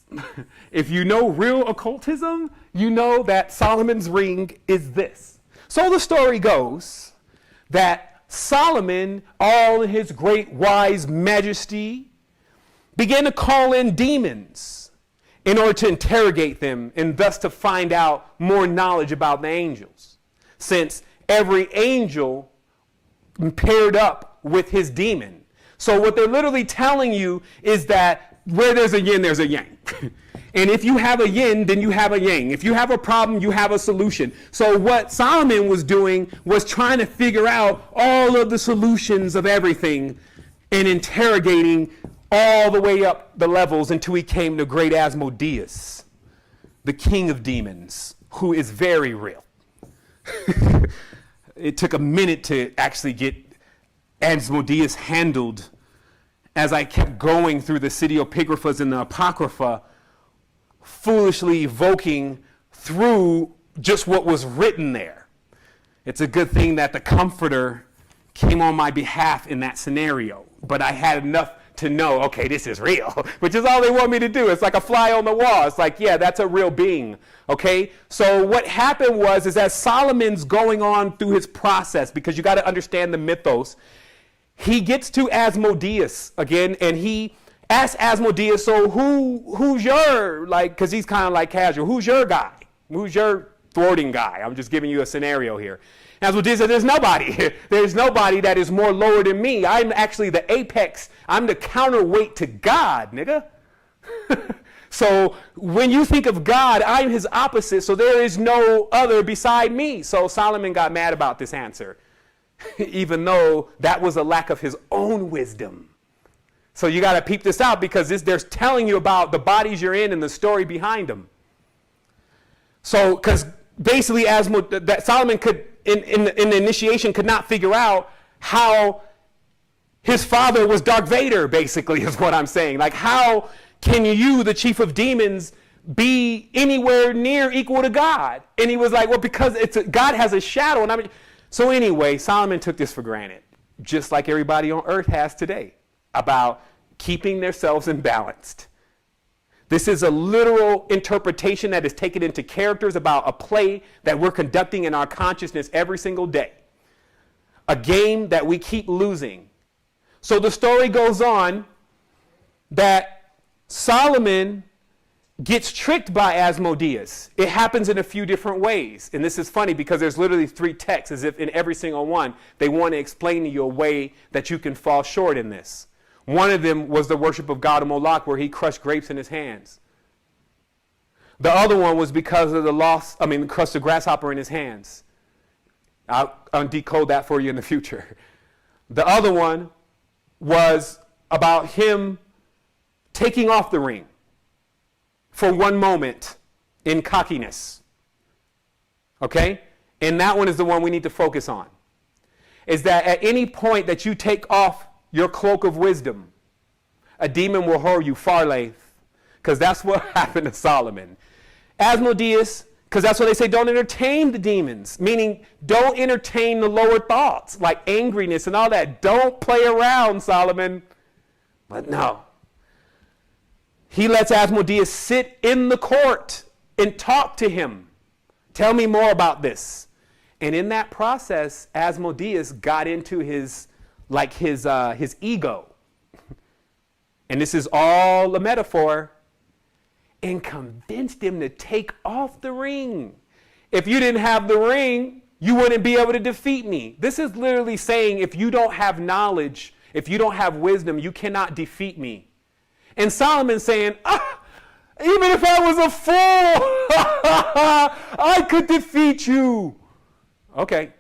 If you know real occultism, you know that Solomon's ring is this. So the story goes that Solomon, all in his great wise majesty, began to call in demons in order to interrogate them and thus to find out more knowledge about the angels, since every angel paired up with his demon. So what they're literally telling you is that where there's a yin, there's a yang. And if you have a yin, then you have a yang. If you have a problem, you have a solution. So what Solomon was doing was trying to figure out all of the solutions of everything and interrogating all the way up the levels until he came to great Asmodeus, the king of demons, who is very real. It took a minute to actually get Asmodeus handled as I kept going through the Citiopigraphas and the Apocrypha, foolishly evoking through just what was written there. It's a good thing that the Comforter came on my behalf in that scenario, but I had enough to know, okay, this is real, which is all they want me to do. It's like a fly on the wall. It's like, yeah, that's a real being, okay? So what happened was, is as Solomon's going on through his process, because you got to understand the mythos, he gets to Asmodeus again, and he asks Asmodeus, so who's your, like, because he's kind of like casual, who's your guy? Who's your thwarting guy? I'm just giving you a scenario here. Asmodeus said, there's nobody. There's nobody that is more lower than me. I'm actually the apex. I'm the counterweight to God, nigga. So when you think of God, I'm his opposite, so there is no other beside me. So Solomon got mad about this answer, even though that was a lack of his own wisdom. So you got to peep this out, because they're telling you about the bodies you're in and the story behind them. So, because basically that Solomon could, in the initiation, could not figure out how his father was Darth Vader, basically, is what I'm saying. Like, how can you, the chief of demons, be anywhere near equal to God? And he was like, well, because God has a shadow. And so anyway, Solomon took this for granted, just like everybody on earth has today, about keeping themselves imbalanced. This is a literal interpretation that is taken into characters about a play that we're conducting in our consciousness every single day. A game that we keep losing. So the story goes on that Solomon gets tricked by Asmodeus. It happens in a few different ways. And this is funny because there's literally 3 texts, as if in every single one, they want to explain to you a way that you can fall short in this. One of them was the worship of God of Moloch, where he crushed grapes in his hands. The other one was because of the crust of grasshopper in his hands. I'll decode that for you in the future. The other one was about him taking off the ring for one moment in cockiness. Okay? And that one is the one we need to focus on. Is that at any point that you take off your cloak of wisdom, a demon will hurl you far length, because that's what happened to Solomon. Asmodeus, because that's what they say, don't entertain the demons, meaning don't entertain the lower thoughts, like angriness and all that. Don't play around, Solomon. But no. He lets Asmodeus sit in the court and talk to him. Tell me more about this. And in that process, Asmodeus got into his ego. And this is all a metaphor. And convinced him to take off the ring. If you didn't have the ring, you wouldn't be able to defeat me. This is literally saying, if you don't have knowledge, if you don't have wisdom, you cannot defeat me. And Solomon's saying, even if I was a fool, I could defeat you. Okay.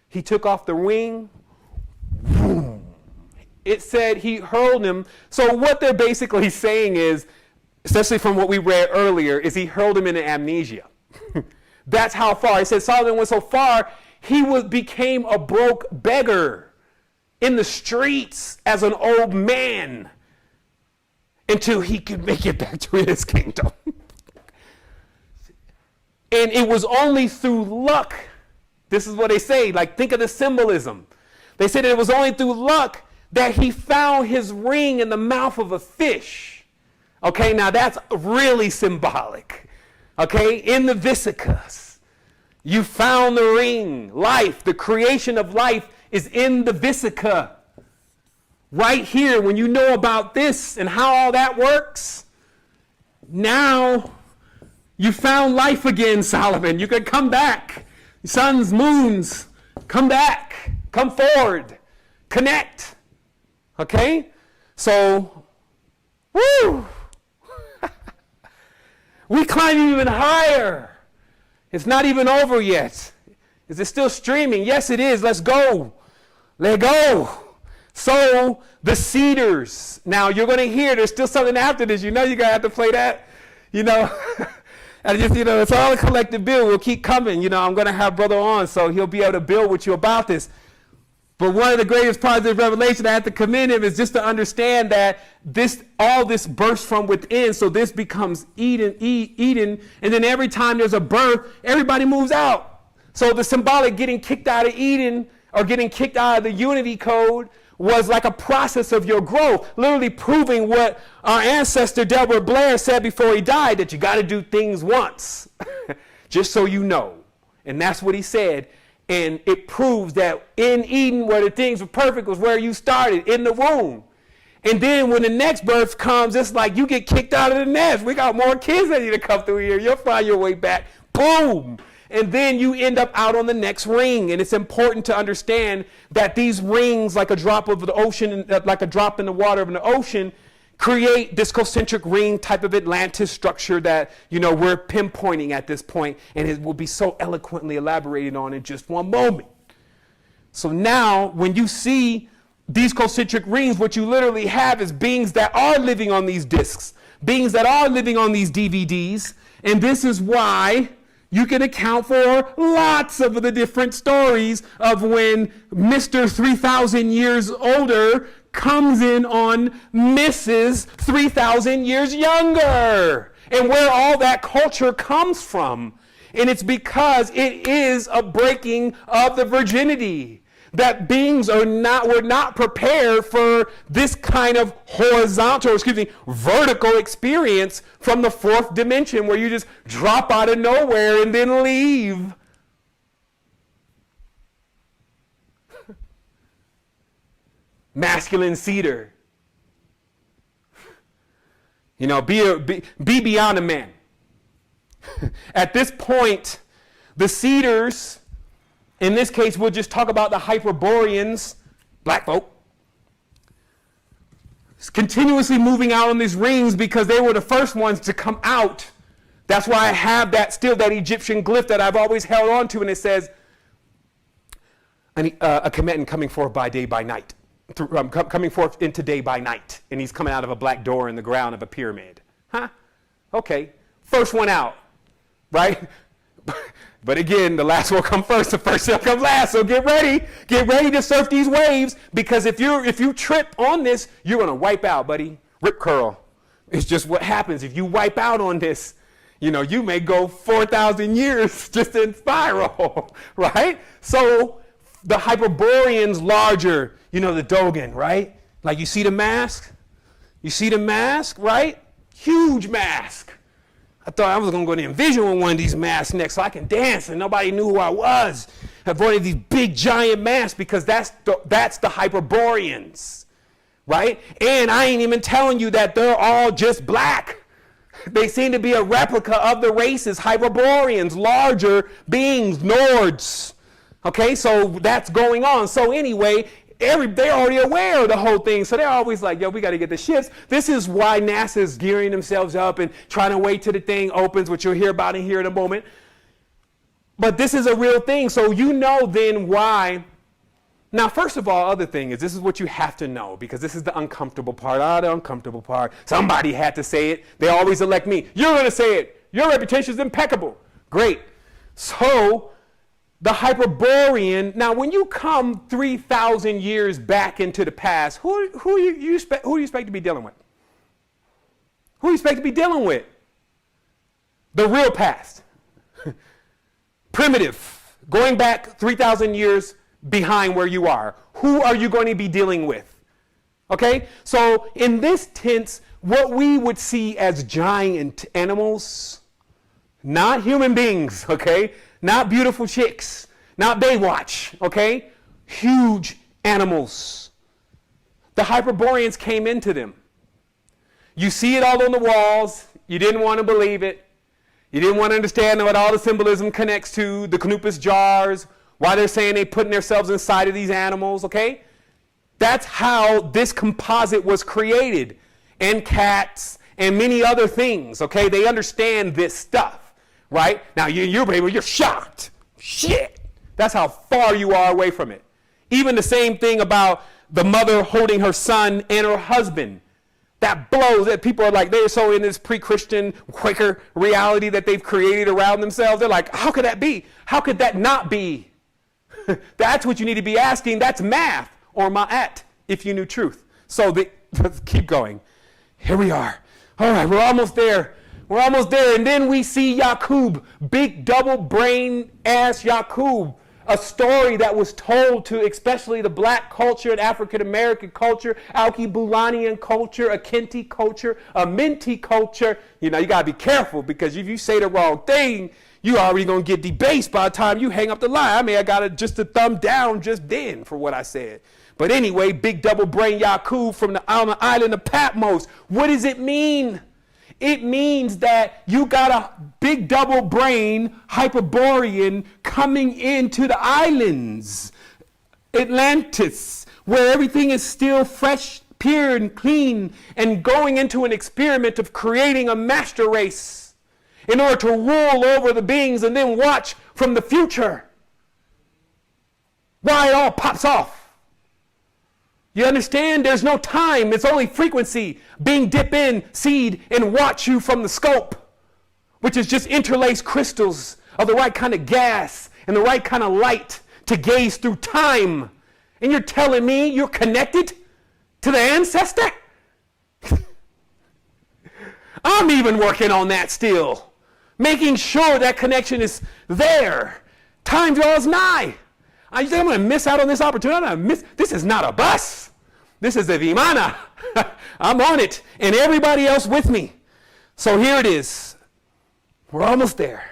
He took off the ring. It said he hurled him. So what they're basically saying is, especially from what we read earlier, is he hurled him into amnesia. That's how far. He said Solomon went so far, he became a broke beggar in the streets as an old man until he could make it back to his kingdom. And it was only through luck. This is what they say. Like, think of the symbolism. They said it was only through luck that he found his ring in the mouth of a fish. Okay, now that's really symbolic. Okay, in the Visicas, you found the ring. Life, the creation of life is in the Visica. Right here, when you know about this and how all that works, now you found life again, Solomon. You can come back. Suns, moons, come back. Come forward. Connect. Okay? So, woo! We climb even higher. It's not even over yet. Is it still streaming? Yes, it is. Let's go. Let go. So the cedars. Now you're going to hear there's still something after this. You know you're going to have to play that. You know, and just, you know, it's all a collective build. We'll keep coming. You know, I'm going to have brother on, so he'll be able to build with you about this. But one of the greatest parts of revelation I have to commend him is just to understand that all this bursts from within. So this becomes Eden, and then every time there's a birth, everybody moves out. So the symbolic getting kicked out of Eden or getting kicked out of the unity code was like a process of your growth, literally proving what our ancestor Delbert Blair said before he died, that you got to do things once, just so you know. And that's what he said. And it proves that in Eden, where the things were perfect, was where you started, in the womb. And then when the next birth comes, it's like you get kicked out of the nest. We got more kids that need to come through here. You'll find your way back. Boom. And then you end up out on the next ring. And it's important to understand that these rings, like a drop of the ocean, like a drop in the water of the ocean, create this concentric ring type of Atlantis structure that, you know, we're pinpointing at this point, and it will be so eloquently elaborated on in just one moment. So now, when you see these concentric rings, what you literally have is beings that are living on these discs, beings that are living on these DVDs, and this is why you can account for lots of the different stories of when Mr. 3,000 years older comes in on Mrs. 3,000 years younger, and where all that culture comes from. And it's because it is a breaking of the virginity, that beings were not prepared for this kind of vertical experience from the fourth dimension, where you just drop out of nowhere and then leave. Masculine cedar. You know, be beyond a man. At this point, the cedars, in this case, we'll just talk about the Hyperboreans, black folk, continuously moving out on these rings because they were the first ones to come out. That's why I have that Egyptian glyph that I've always held on to, and it says, a Kemetan coming forth by day, by night. Coming forth into day by night, and he's coming out of a black door in the ground of a pyramid. Huh? Okay. First one out, right? But again, the last will come first, the first will come last. So get ready to surf these waves, because if you trip on this, you're gonna wipe out, buddy. Rip curl. It's just what happens if you wipe out on this. You know, you may go 4,000 years just in spiral, right? So the Hyperboreans larger. You know, the Dogon, right? Like, you see the mask? You see the mask, right? Huge mask. I thought I was going to go to Envision with one of these masks next so I can dance and nobody knew who I was. I avoided these big giant masks because that's the Hyperboreans, right? And I ain't even telling you that they're all just black. They seem to be a replica of the races, Hyperboreans, larger beings, Nords. Okay, so that's going on. So anyway, they're already aware of the whole thing. So they're always like, yo, we got to get the ships. This is why NASA is gearing themselves up and trying to wait till the thing opens, which you'll hear about in here in a moment. But this is a real thing. So you know then why. Now, first of all, other thing is, this is what you have to know, because this is the uncomfortable part. The uncomfortable part. Somebody had to say it. They always elect me. You're going to say it. Your reputation is impeccable. Great. So the Hyperborean, now when you come 3,000 years back into the past, who do you expect to be dealing with? Who do you expect to be dealing with? The real past. Primitive. Going back 3,000 years behind where you are. Who are you going to be dealing with? Okay? So in this tense, what we would see as giant animals, not human beings, okay? Not beautiful chicks, not Baywatch, okay? Huge animals. The Hyperboreans came into them. You see it all on the walls. You didn't want to believe it. You didn't want to understand what all the symbolism connects to, the Canopus jars, why they're saying they're putting themselves inside of these animals, okay? That's how this composite was created. And cats and many other things, okay? They understand this stuff. Right? Now, you're shocked. Shit. That's how far you are away from it. Even the same thing about the mother holding her son and her husband. That blows. That people are like, they're so in this pre-Christian Quaker reality that they've created around themselves. They're like, how could that be? How could that not be? That's what you need to be asking. That's math, or ma'at, if you knew truth. So let's keep going. Here we are. All right, we're almost there. We're almost there. And then we see Yaqub, big double-brain ass Yaqub. A story that was told to especially the black culture and African-American culture, Alkebu-Lanian culture, a Kenti culture, a Minty culture. You know, you got to be careful, because if you say the wrong thing, you already going to get debased by the time you hang up the line. I mean, I got just a thumb down just then for what I said. But anyway, big double-brain Yaqub on the island of Patmos. What does it mean? It means that you got a big double brain Hyperborean coming into the islands, Atlantis, where everything is still fresh, pure, and clean, and going into an experiment of creating a master race in order to rule over the beings and then watch from the future why it all pops off. You understand? There's no time. It's only frequency. Being dip in, seed, and watch you from the scope, which is just interlaced crystals of the right kind of gas and the right kind of light to gaze through time. And you're telling me you're connected to the ancestor? I'm even working on that still, making sure that connection is there. Time draws nigh. I think I'm going to miss out on this opportunity. This is not a bus. This is a Vimana. I'm on it, and everybody else with me. So here it is. We're almost there.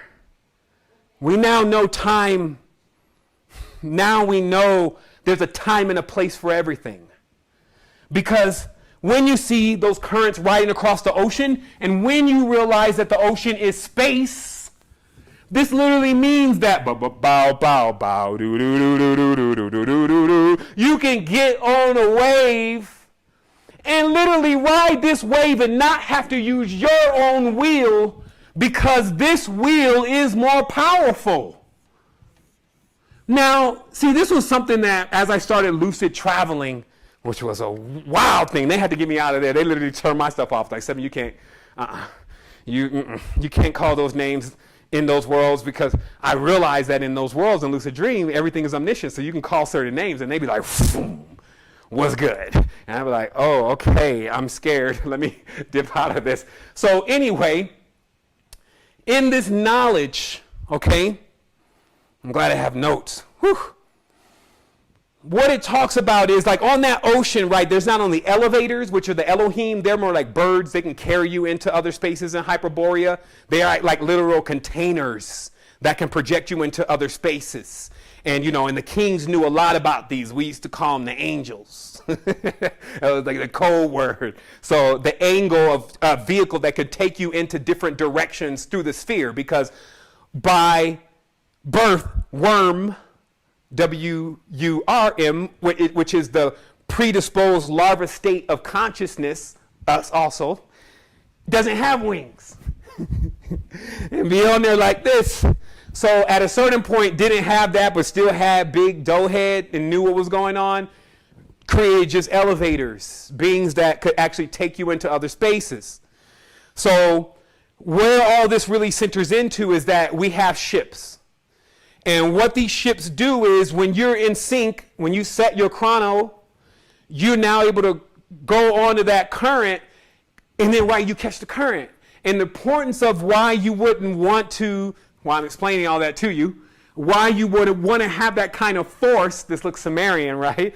We now know time. Now we know there's a time and a place for everything. Because when you see those currents riding across the ocean, and when you realize that the ocean is space, this literally means that bow bow bow do do do do do do do do do do. You can get on a wave and literally ride this wave and not have to use your own wheel, because this wheel is more powerful. Now, see, this was something that as I started lucid traveling, which was a wild thing, they had to get me out of there. They literally turned my stuff off. Like, Sevan, you can't, you can't call those names in those worlds, because I realized that in those worlds in lucid dream, everything is omniscient. So you can call certain names and they be like, what's good? And I'd be like, oh, okay, I'm scared. Let me dip out of this. So anyway, in this knowledge, okay, I'm glad I have notes. Whew. What it talks about is, like, on that ocean, right, there's not only elevators, which are the Elohim. They're more like birds. They can carry you into other spaces in Hyperborea. They are like literal containers that can project you into other spaces. And, you know, and the kings knew a lot about these. We used to call them the angels. That was like the code word. So the angle of a vehicle that could take you into different directions through the sphere, because by birth, worm, W-U-R-M, which is the predisposed larva state of consciousness, us also, doesn't have wings. And be on there like this. So at a certain point, didn't have that, but still had big dough head and knew what was going on, created just elevators, beings that could actually take you into other spaces. So where all this really centers into is that we have ships. And what these ships do is, when you're in sync, when you set your chrono, you're now able to go onto that current, and then you catch the current. And the importance of why you wouldn't want to, while I'm explaining all that to you, why you would want to have that kind of force, this looks Sumerian, right,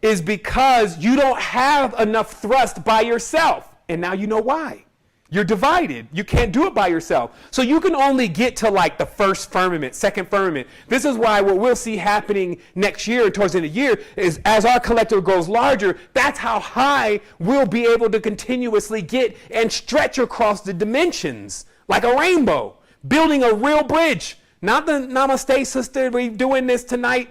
is because you don't have enough thrust by yourself. And now you know why. You're divided. You can't do it by yourself. So you can only get to like the first firmament, second firmament. This is why what we'll see happening next year, towards the end of the year, is as our collective grows larger, that's how high we'll be able to continuously get and stretch across the dimensions like a rainbow, building a real bridge. Not the namaste, sister, we're doing this tonight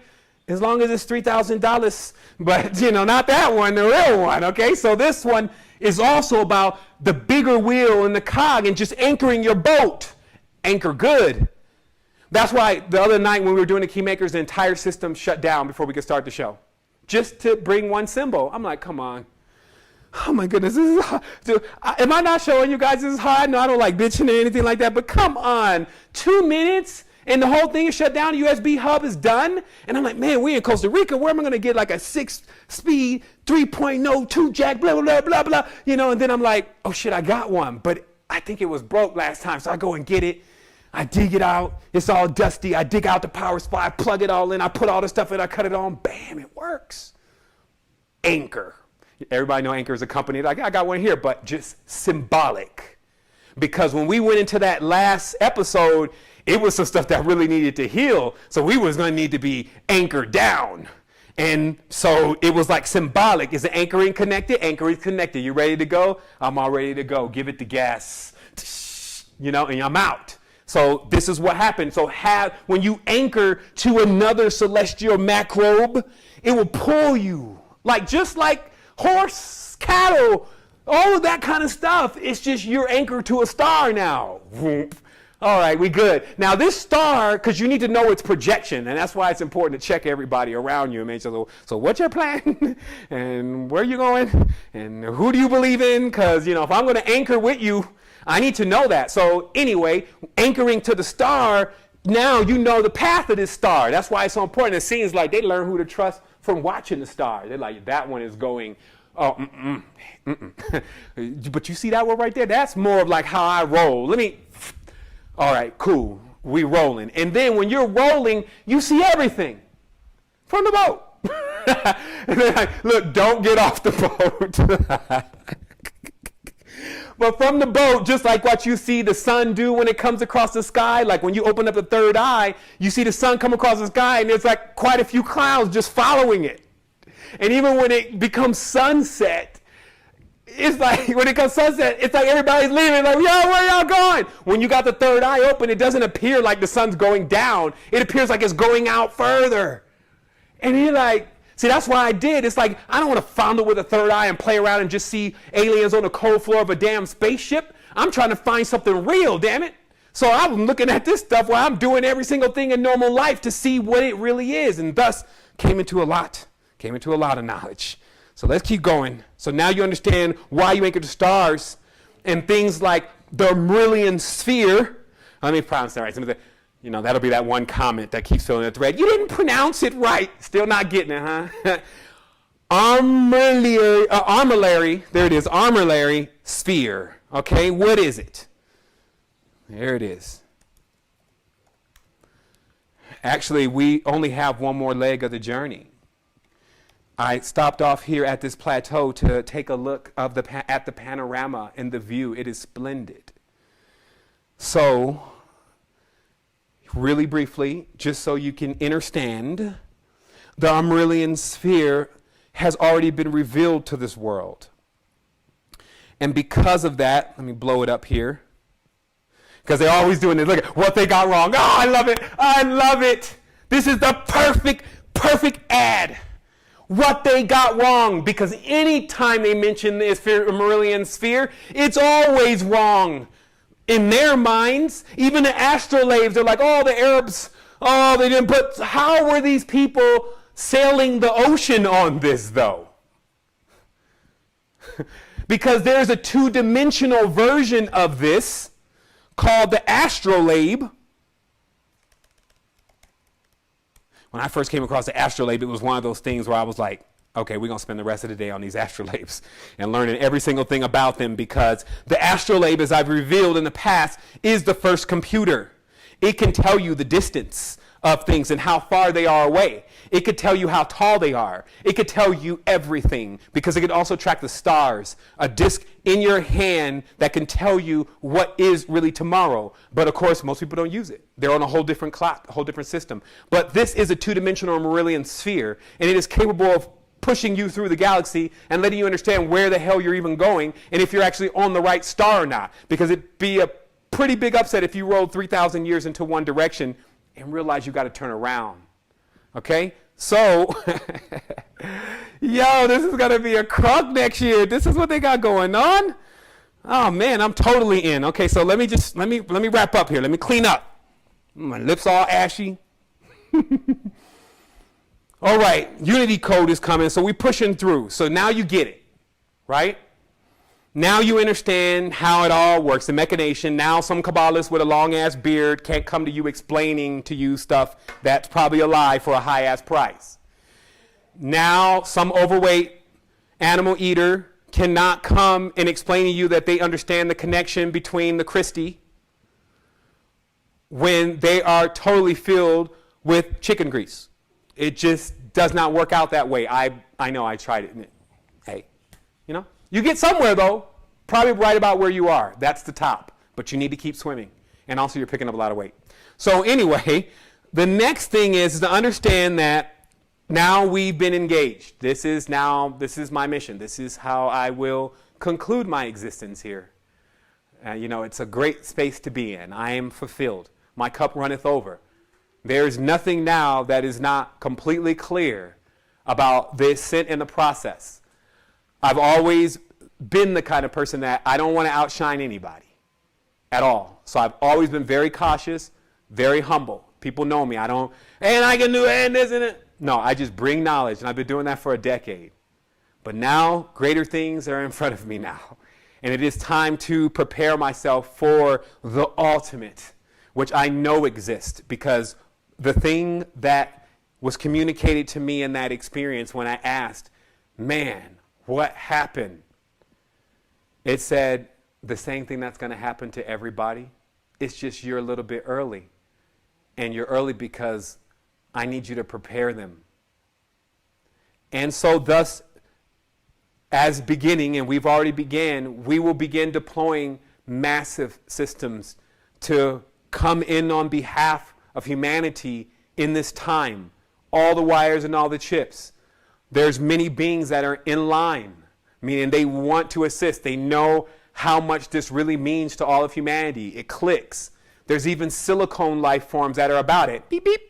as long as it's $3,000, but not that one, the real one, okay? So this one is also about the bigger wheel and the cog and just anchoring your boat. Anchor good. That's why the other night when we were doing the Keymakers, the entire system shut down before we could start the show. just to bring one symbol. I'm like, come on. Oh my goodness, this is hard. Dude, am I not showing you guys this is hard? No, I don't like bitching or anything like that, but come on. 2 minutes and the whole thing is shut down. USB hub is done. And I'm like, man, we in Costa Rica. Where am I going to get like a 6-speed 3.02 jack, blah, blah, blah, blah. You know, and then I'm like, oh shit, I got one. But I think it was broke last time. So I go and get it. I dig it out. It's all dusty. I dig out the power supply, I plug it all in. I put all the stuff in. I cut it on. Bam, it works. Anchor. Everybody know Anchor is a company. I got one here, but just symbolic. Because when we went into that last episode, it was some stuff that really needed to heal. So we was going to need to be anchored down. And so it was like symbolic. Is the anchoring connected? Anchor is connected. You ready to go? I'm all ready to go. Give it the gas. You know, and I'm out. So this is what happened. So when you anchor to another celestial macrobe, it will pull you. Just like horse, cattle, all of that kind of stuff. It's just you're anchored to a star now. All right, we good. Now this star, because you need to know its projection, and that's why it's important to check everybody around you. And so what's your plan? And where are you going? And who do you believe in? Because, if I'm going to anchor with you, I need to know that. So anyway, anchoring to the star, now you know the path of this star. That's why it's so important. It seems like they learn who to trust from watching the star. They're like, that one is going, but you see that one right there? That's more of like how I roll. All right, cool. We rolling. And then when you're rolling, you see everything from the boat. And they're like, look, don't get off the boat. But from the boat, just like what you see the sun do when it comes across the sky, like when you open up the third eye, you see the sun come across the sky and there's like quite a few clouds just following it. And even when it becomes sunset, it's like, when it comes sunset, it's like everybody's leaving, like, yo, where y'all going? When you got the third eye open, it doesn't appear like the sun's going down. It appears like it's going out further. And you're like, see, that's why I did. It's like, I don't want to fondle with a third eye and play around and just see aliens on the cold floor of a damn spaceship. I'm trying to find something real, damn it. So I'm looking at this stuff while I'm doing every single thing in normal life to see what it really is. And thus came into a lot of knowledge. So let's keep going. So now you understand why you anchor to stars and things like the Hermetics sphere. Let me pronounce that right. That'll be that one comment that keeps filling the thread. You didn't pronounce it right. Still not getting it, huh? Armillary, there it is, armillary sphere. Okay, what is it? There it is. Actually, we only have one more leg of the journey. I stopped off here at this plateau to take a look at the panorama and the view. It is splendid. So, really briefly, just so you can understand, the Hermetics sphere has already been revealed to this world. And because of that, let me blow it up here. Because they're always doing this. Look at what they got wrong. Oh, I love it. I love it. This is the perfect ad. What they got wrong. Because anytime they mention the Hermetics sphere, it's always wrong. In their minds, even the Astrolabes, they're like, oh, the Arabs, oh, they didn't put, how were these people sailing the ocean on this, though? Because there's a two-dimensional version of this called the Astrolabe. When I first came across the Astrolabe, it was one of those things where I was like, okay, we're going to spend the rest of the day on these astrolabes and learning every single thing about them, because the astrolabe, as I've revealed in the past, is the first computer. It can tell you the distance of things and how far they are away. It could tell you how tall they are. It could tell you everything, because it could also track the stars, a disc in your hand that can tell you what is really tomorrow. But of course, most people don't use it. They're on a whole different clock, a whole different system. But this is a two-dimensional Hermetics sphere, and it is capable of pushing you through the galaxy and letting you understand where the hell you're even going and if you're actually on the right star or not. Because it'd be a pretty big upset if you rolled 3,000 years into one direction and realize you got to turn around. Okay? So, yo, this is going to be a crock next year. This is what they got going on? Oh, man, I'm totally in. Okay, so let me wrap up here. Let me clean up. My lips all ashy. All right, Unity code is coming, so we're pushing through. So now you get it, right? Now you understand how it all works, the machination. Now some Kabbalists with a long-ass beard can't come to you explaining to you stuff that's probably a lie for a high-ass price. Now some overweight animal eater cannot come and explain to you that they understand the connection between the Christi when they are totally filled with chicken grease. It just does not work out that way. I know, I tried it. Hey, you know, you get somewhere though, probably right about where you are. That's the top, but you need to keep swimming. And also you're picking up a lot of weight. So anyway, the next thing is to understand that now we've been engaged. This is my mission. This is how I will conclude my existence here. You know, it's a great space to be in. I am fulfilled. My cup runneth over. There's nothing now that is not completely clear about the ascent and the process. I've always been the kind of person that I don't want to outshine anybody at all. So I've always been very cautious, very humble. People know me. I don't, and I can do it, and this and it. No, I just bring knowledge, and I've been doing that for a decade. But now, greater things are in front of me now. And it is time to prepare myself for the ultimate, which I know exists, because the thing that was communicated to me in that experience when I asked, man, what happened? It said the same thing that's going to happen to everybody. It's just you're a little bit early. And you're early because I need you to prepare them. And so thus, as beginning, and we've already began, we will begin deploying massive systems to come in on behalf of humanity in this time. All the wires and all the chips. There's many beings that are in line, meaning they want to assist. They know how much this really means to all of humanity. It clicks. There's even silicone life forms that are about it. Beep, beep.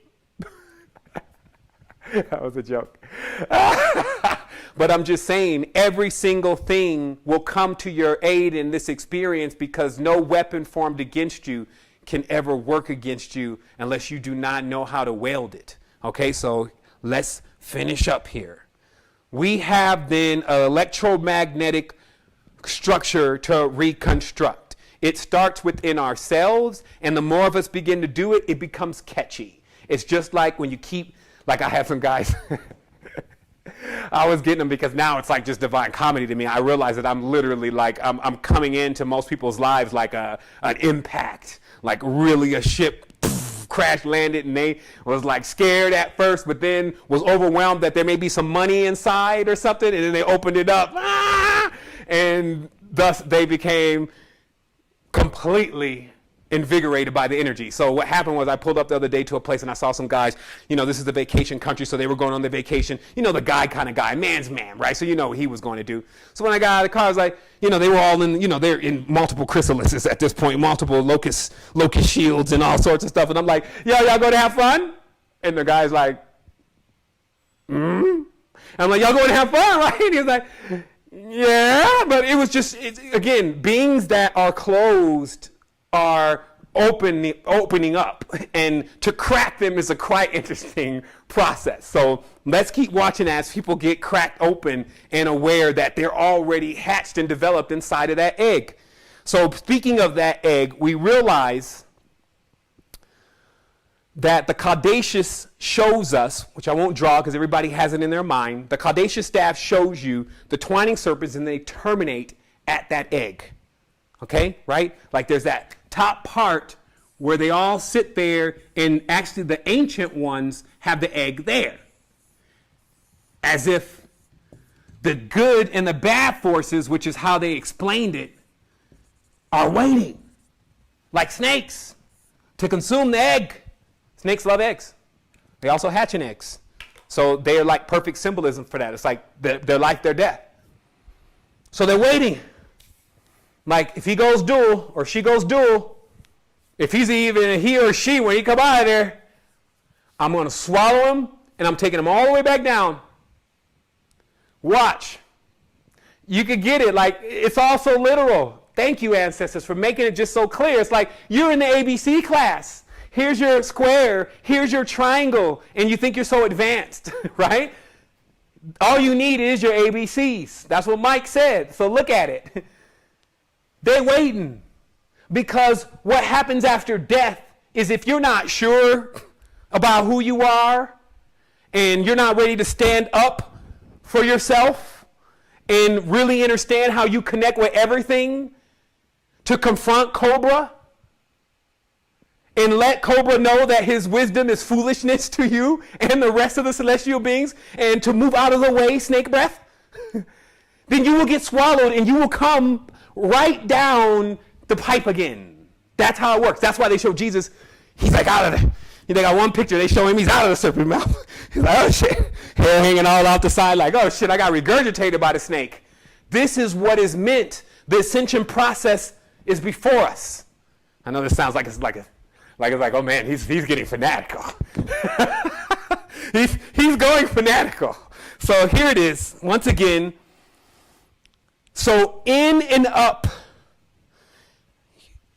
That was a joke. But I'm just saying, every single thing will come to your aid in this experience, because no weapon formed against you can ever work against you unless you do not know how to wield it. Okay, so let's finish up here. We have then an electromagnetic structure to reconstruct. It starts within ourselves, and the more of us begin to do it, it becomes catchy. It's just like when you keep, like I have some guys, I was getting them because now it's like just divine comedy to me. I realize that I'm literally like, I'm coming into most people's lives like an impact, like really a ship crash landed, and they was like scared at first, but then was overwhelmed that there may be some money inside or something, and then they opened it up, and thus they became completely invigorated by the energy. So what happened was I pulled up the other day to a place and I saw some guys, you know, this is the vacation country, so they were going on their vacation, you know, the guy kind of guy, man's man, right? So you know what he was going to do. So when I got out of the car, I was like, you know, they were all in, you know, they're in multiple chrysalises at this point, multiple locust shields and all sorts of stuff. And I'm like, yo, y'all going to have fun? And the guy's like, And I'm like, y'all going to have fun, right? And he was like, yeah, but it was just, again, beings that are closed are opening up, and to crack them is a quite interesting process. So let's keep watching as people get cracked open and aware that they're already hatched and developed inside of that egg. So speaking of that egg, we realize that the Caduceus shows us, which I won't draw because everybody has it in their mind, the Caduceus staff shows you the twining serpents, and they terminate at that egg. Okay, right? Like there's that top part where they all sit there, and actually the ancient ones have the egg there. As if the good and the bad forces, which is how they explained it, are waiting, like snakes, to consume the egg. Snakes love eggs. They also hatch in eggs. So they are like perfect symbolism for that. It's like their life, their death. So they're waiting. Like if he goes dual or she goes dual, if he's even a he or she when he come out of there, I'm going to swallow him and I'm taking him all the way back down. Watch. You could get it. Like it's all so literal. Thank you, ancestors, for making it just so clear. It's like you're in the ABC class. here's your square, here's your triangle, and you think you're so advanced, right? All you need is your ABCs. That's what Mike said. So look at it. They're waiting. Because what happens after death is if you're not sure about who you are and you're not ready to stand up for yourself and really understand how you connect with everything to confront Cobra and let Cobra know that his wisdom is foolishness to you and the rest of the celestial beings, and to move out of the way, snake breath, then you will get swallowed and you will come right down the pipe again. That's how it works. That's why they show Jesus. He's like out of the, they got one picture, they show him he's out of the serpent mouth. He's like, oh shit, hair hanging all out the side like, oh shit, I got regurgitated by the snake. This is what is meant. The ascension process is before us. I know this sounds like it's like, oh man, he's getting fanatical. he's going fanatical. So here it is, once again. So in and up.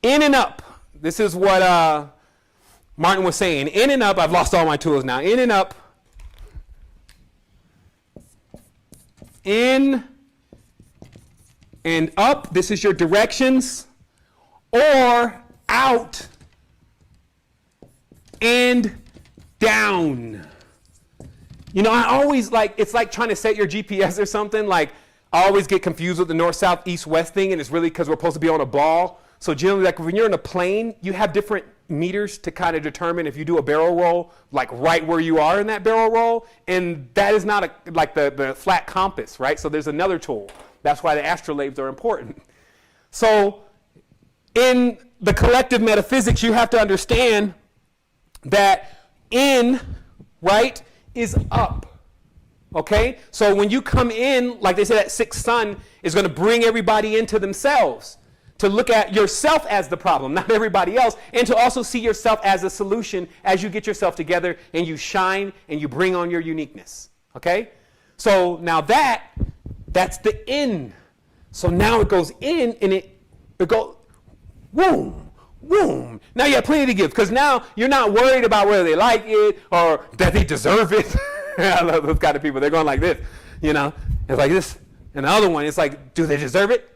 In and up. This is what Martin was saying. In and up. I've lost all my tools now. In and up. In and up. This is your directions. Or out and down. You know, I always it's like trying to set your GPS or something. Like, I always get confused with the north, south, east, west thing, and it's really because we're supposed to be on a ball. So generally, like when you're in a plane, you have different meters to kind of determine if you do a barrel roll, like right where you are in that barrel roll, and that is not like the flat compass, right? So there's another tool. That's why the astrolabes are important. So in the collective metaphysics, you have to understand that in, right, is up. Okay? So when you come in, like they say, that sixth sun is going to bring everybody into themselves, to look at yourself as the problem, not everybody else, and to also see yourself as a solution as you get yourself together and you shine and you bring on your uniqueness. Okay? So now that's the in. So now it goes in and it goes, boom, boom. Now you have plenty to give, because now you're not worried about whether they like it or that they deserve it. I love those kind of people. They're going like this, you know. It's like this. And the other one, it's like, do they deserve it?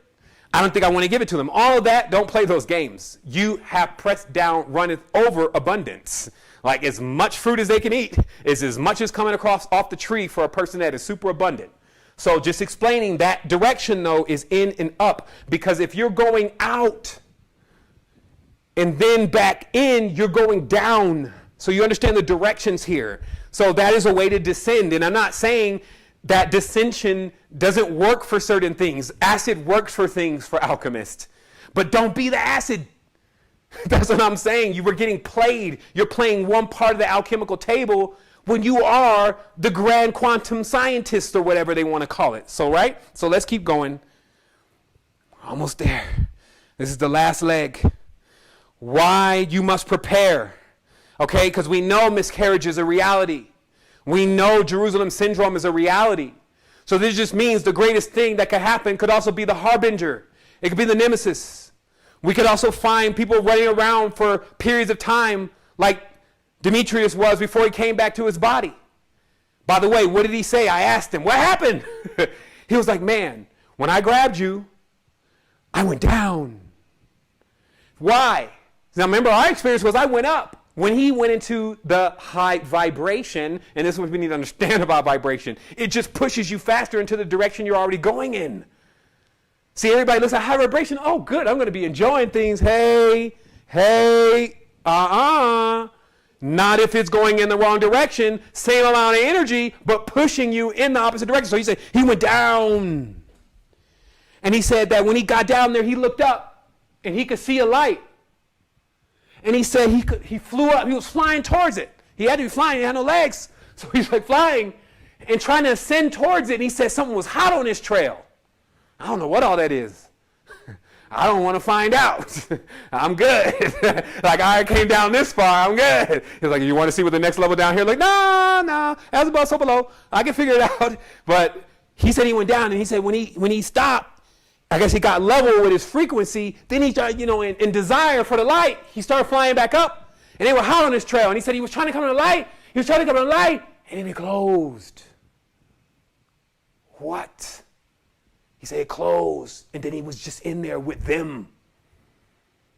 I don't think I want to give it to them. All of that, don't play those games. You have pressed down, runneth over abundance. Like as much fruit as they can eat is as much as coming across off the tree for a person that is super abundant. So just explaining that direction, though, is in and up. Because if you're going out and then back in, you're going down. So you understand the directions here. So that is a way to descend. And I'm not saying that descension doesn't work for certain things. Acid works for things for alchemists. But don't be the acid. That's what I'm saying. You were getting played. You're playing one part of the alchemical table when you are the grand quantum scientist or whatever they want to call it. So, right? So let's keep going. Almost there. This is the last leg. Why you must prepare. Okay? Because we know miscarriage is a reality. We know Jerusalem syndrome is a reality. So this just means the greatest thing that could happen could also be the harbinger. It could be the nemesis. We could also find people running around for periods of time like Demetrius was before he came back to his body. By the way, what did he say? I asked him, what happened? He was like, man, when I grabbed you, I went down. Why? Now remember, our experience was I went up. When he went into the high vibration, and this is what we need to understand about vibration, it just pushes you faster into the direction you're already going in. See, everybody looks at high vibration. Oh, good, I'm going to be enjoying things. Hey, Not if it's going in the wrong direction, same amount of energy, but pushing you in the opposite direction. So he said he went down. And he said that when he got down there, he looked up and he could see a light. And he said he flew up. He was flying towards it. He had to be flying. He had no legs. So he's like flying and trying to ascend towards it. And he said something was hot on his trail. I don't know what all that is. I don't want to find out. I'm good. Like, I came down this far. I'm good. He's like, you want to see what the next level down here? Like, no. As above, so below. I can figure it out. But he said he went down. And he said when he stopped, I guess he got level with his frequency. Then he started, in desire for the light, he started flying back up. And they were hot on his trail. And he said he was trying to come to the light. He was trying to come to the light. And then it closed. What? He said it closed. And then he was just in there with them.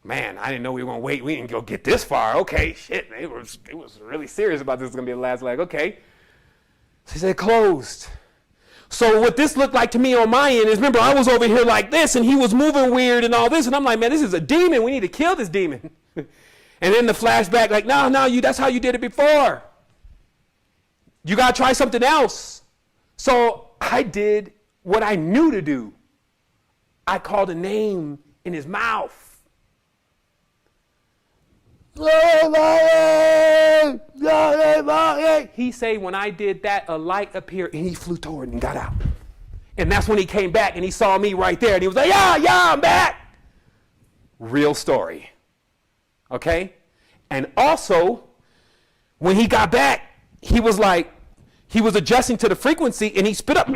Man, I didn't know we were going to wait. We didn't go get this far. Okay, shit. It was really serious about this was going to be the last leg. Okay. So he said it closed. So what this looked like to me on my end is, remember, I was over here like this, and he was moving weird and all this. And I'm like, man, this is a demon. We need to kill this demon. And then the flashback, like, no, that's how you did it before. You got to try something else. So I did what I knew to do. I called a name in his mouth. He say when I did that, a light appeared and he flew toward and got out. And that's when he came back and he saw me right there and he was like, yeah, I'm back. Real story. Okay? And also, when he got back, he was like, he was adjusting to the frequency and he spit up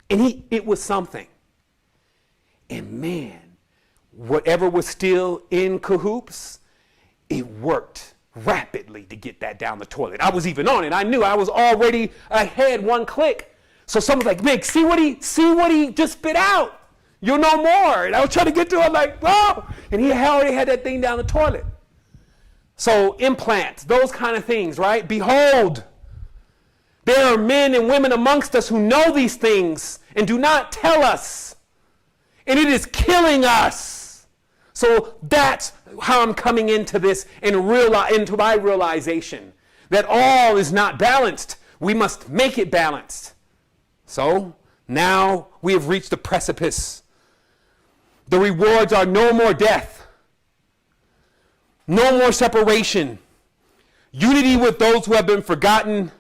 and it was something. And man, whatever was still in cahoots, it worked rapidly to get that down the toilet. I was even on it. I knew I was already ahead one click. So someone's like, Mick, see what he just spit out. You'll know more. And I was trying to get to it like, whoa. And he already had that thing down the toilet. So implants, those kind of things, right? Behold, there are men and women amongst us who know these things and do not tell us. And it is killing us. So that's how I'm coming into this and into my realization that all is not balanced. We must make it balanced. So now we have reached the precipice. The rewards are no more death, no more separation, unity with those who have been forgotten,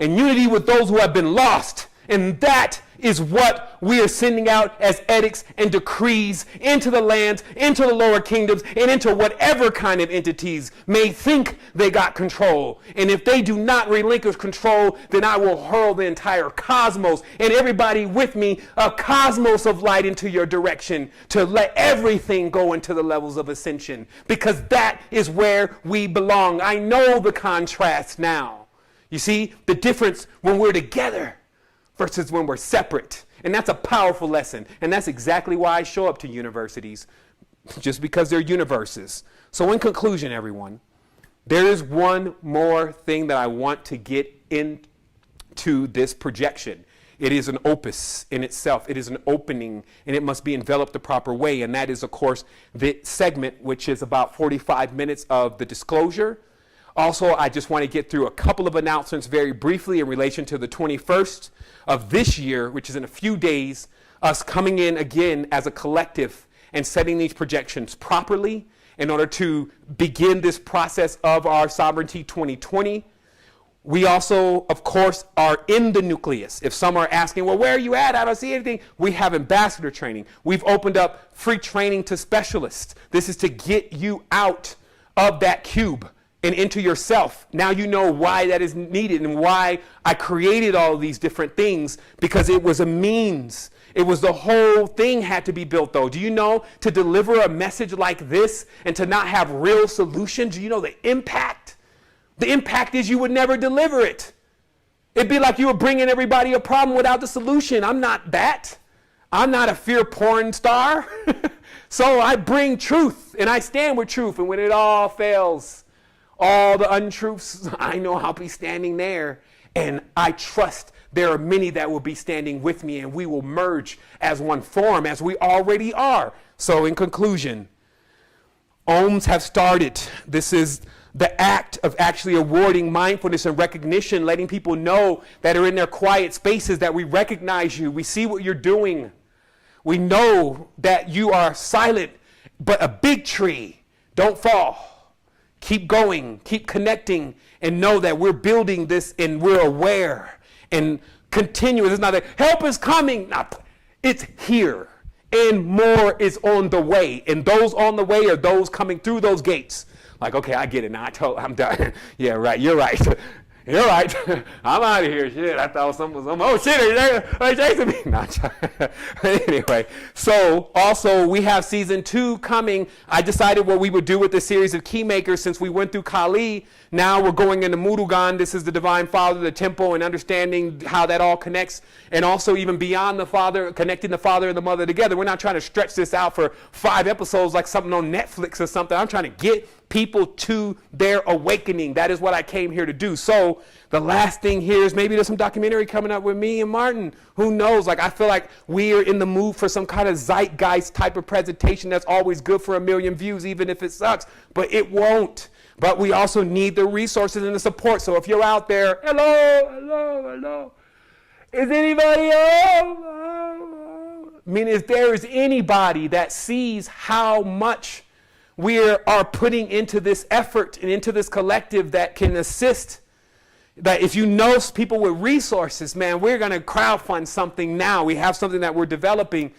and unity with those who have been lost. And that is what we are sending out as edicts and decrees into the lands, into the lower kingdoms, and into whatever kind of entities may think they got control. And if they do not relinquish control, then I will hurl the entire cosmos and everybody with me, a cosmos of light into your direction to let everything go into the levels of ascension, because that is where we belong. I know the contrast now. You see, the difference when we're together versus when we're separate. And that's a powerful lesson. And that's exactly why I show up to universities, just because they're universes. So in conclusion, everyone, there is one more thing that I want to get into this projection. It is an opus in itself. It is an opening, and it must be enveloped the proper way. And that is, of course, the segment, which is about 45 minutes of the disclosure. Also, I just want to get through a couple of announcements very briefly in relation to the 21st of this year, which is in a few days, us coming in again as a collective and setting these projections properly in order to begin this process of our Sovereignty 2020. We also, of course, are in the nucleus. If some are asking, well, where are you at? I don't see anything. We have ambassador training. We've opened up free training to specialists. This is to get you out of that cube and into yourself. Now you know why that is needed and why I created all of these different things, because it was a means. It was the whole thing had to be built, though. Do you know, to deliver a message like this and to not have real solutions, do you know the impact? The impact is you would never deliver it. It'd be like you were bringing everybody a problem without the solution. I'm not that. I'm not a fear porn star. So I bring truth and I stand with truth. And when it all fails, all the untruths, I know I'll be standing there, and I trust there are many that will be standing with me, and we will merge as one form, as we already are. So in conclusion, OMS have started. This is the act of actually awarding mindfulness and recognition, letting people know that are in their quiet spaces that we recognize you, we see what you're doing. We know that you are silent, but a big tree. Don't fall. Keep going, keep connecting, and know that we're building this and we're aware and continuous. It's not that help is coming. No, it's here, and more is on the way. And those on the way are those coming through those gates. Like, okay, I get it now. I'm done. Yeah, right. You're right. You're right. I'm out of here. Shit, I thought something was, oh shit, are you chasing me? Not anyway, so also we have season 2 coming. I decided what we would do with the series of Keymakers since we went through Kali. Now we're going into Murugan. This is the Divine Father, the temple, and understanding how that all connects. And also even beyond the Father, connecting the Father and the Mother together. We're not trying to stretch this out for 5 episodes like something on Netflix or something. I'm trying to get people to their awakening. That is what I came here to do. So the last thing here is maybe there's some documentary coming up with me and Martin. Who knows? Like, I feel like we are in the mood for some kind of zeitgeist type of presentation that's always good for 1 million views, even if it sucks. But it won't. But we also need the resources and the support. So if you're out there, hello. Is anybody home? I mean, if there is anybody that sees how much we are putting into this effort and into this collective that can assist, that if you know people with resources, man, we're going to crowdfund something now. We have something that we're developing.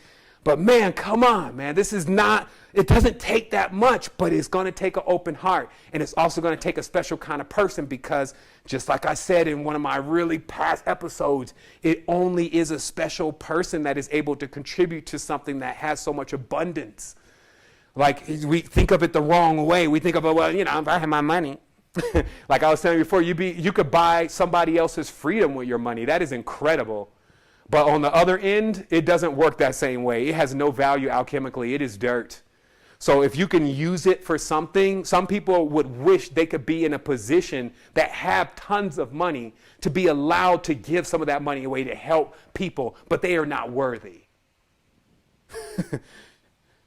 But man, come on, man. This is not, it doesn't take that much, but it's going to take an open heart. And it's also going to take a special kind of person because just like I said in one of my really past episodes, it only is a special person that is able to contribute to something that has so much abundance. Like, we think of it the wrong way. We think of it, well, you know, if I had my money. Like I was saying before, you could buy somebody else's freedom with your money. That is incredible. But on the other end, it doesn't work that same way. It has no value alchemically. It is dirt. So if you can use it for something, some people would wish they could be in a position that have tons of money to be allowed to give some of that money away to help people, but they are not worthy.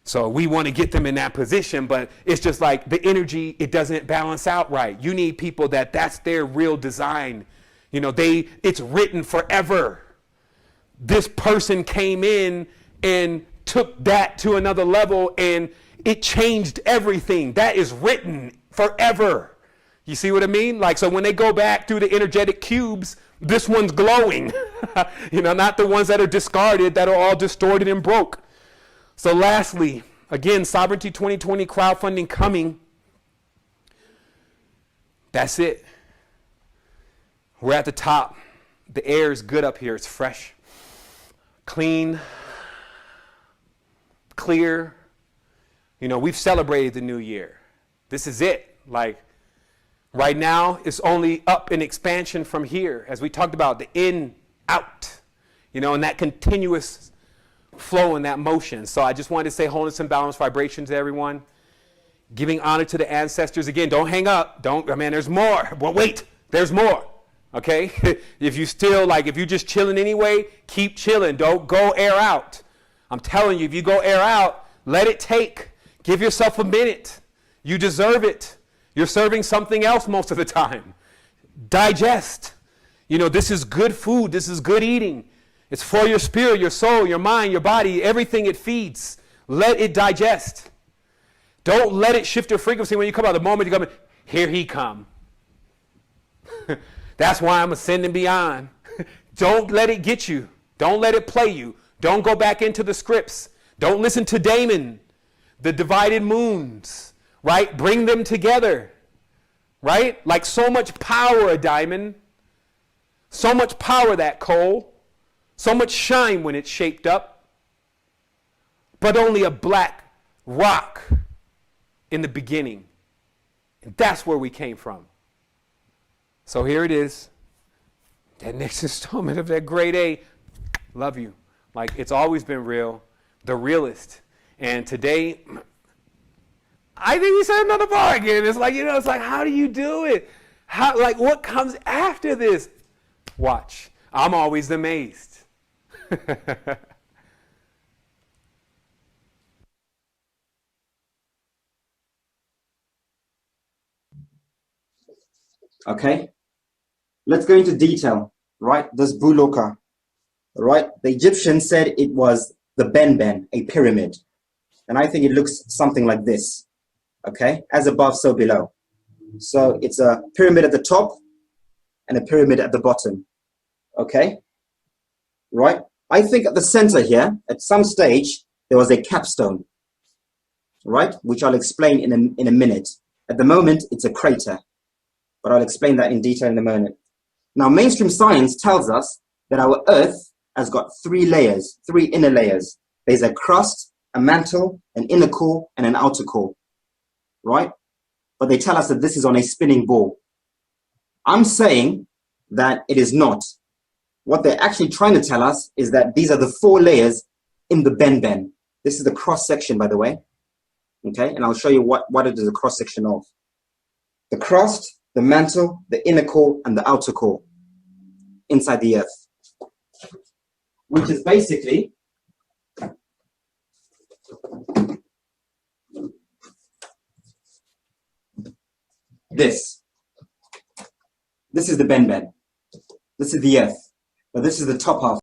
So we want to get them in that position, but it's just like the energy, it doesn't balance out right. You need people that's their real design. You know, it's written forever. This person came in and took that to another level and it changed everything. That is written forever. You see what I mean? Like, so when they go back through the energetic cubes, this one's glowing. You know, not the ones that are discarded, that are all distorted and broke. So lastly, again, Sovereignty 2020 crowdfunding coming. That's it. We're at the top. The air is good up here. It's fresh, clean, clear. You know, we've celebrated the new year. This is it. Like, right now, it's only up in expansion from here. As we talked about, the in, out, you know, and that continuous flow in that motion. So I just wanted to say wholeness and balance vibrations to everyone. Giving honor to the ancestors. Again, don't hang up. There's more. Well, wait, there's more. Okay? If you're just chilling anyway, keep chilling. Don't go air out. I'm telling you, if you go air out, let it take. Give yourself a minute. You deserve it. You're serving something else most of the time. Digest. You know, this is good food. This is good eating. It's for your spirit, your soul, your mind, your body, everything it feeds. Let it digest. Don't let it shift your frequency when you come out. The moment you come in, here he come. That's why I'm ascending beyond. Don't let it get you. Don't let it play you. Don't go back into the scripts. Don't listen to Damon, the divided moons, right? Bring them together, right? Like so much power, a diamond. So much power, that coal. So much shine when it's shaped up, but only a black rock in the beginning. And that's where we came from. So here it is. That next installment of that grade A. Love you. Like, it's always been real. The realist. And today, I think we said another bar again. It's like, you know, it's like, how do you do it? What comes after this? Watch. I'm always amazed. Okay, let's go into detail, right? This Buloka, right? The Egyptians said it was the Ben, a pyramid. And I think it looks something like this, okay? As above, so below. So it's a pyramid at the top and a pyramid at the bottom, okay? Right? I think at the center here, at some stage, there was a capstone, right? Which I'll explain in a minute. At the moment, it's a crater, but I'll explain that in detail in a moment. Now, mainstream science tells us that our Earth has got 3 layers, 3 inner layers. There's a crust, a mantle, an inner core, and an outer core, right? But they tell us that this is on a spinning ball. I'm saying that it is not. What they're actually trying to tell us is that these are the 4 layers in the ben-ben. This is the cross section, by the way. Okay, and I'll show you what it is a cross section of. The crust, the mantle, the inner core, and the outer core inside the Earth, which is basically this. This is the ben-ben. This is the Earth, but this is the top half.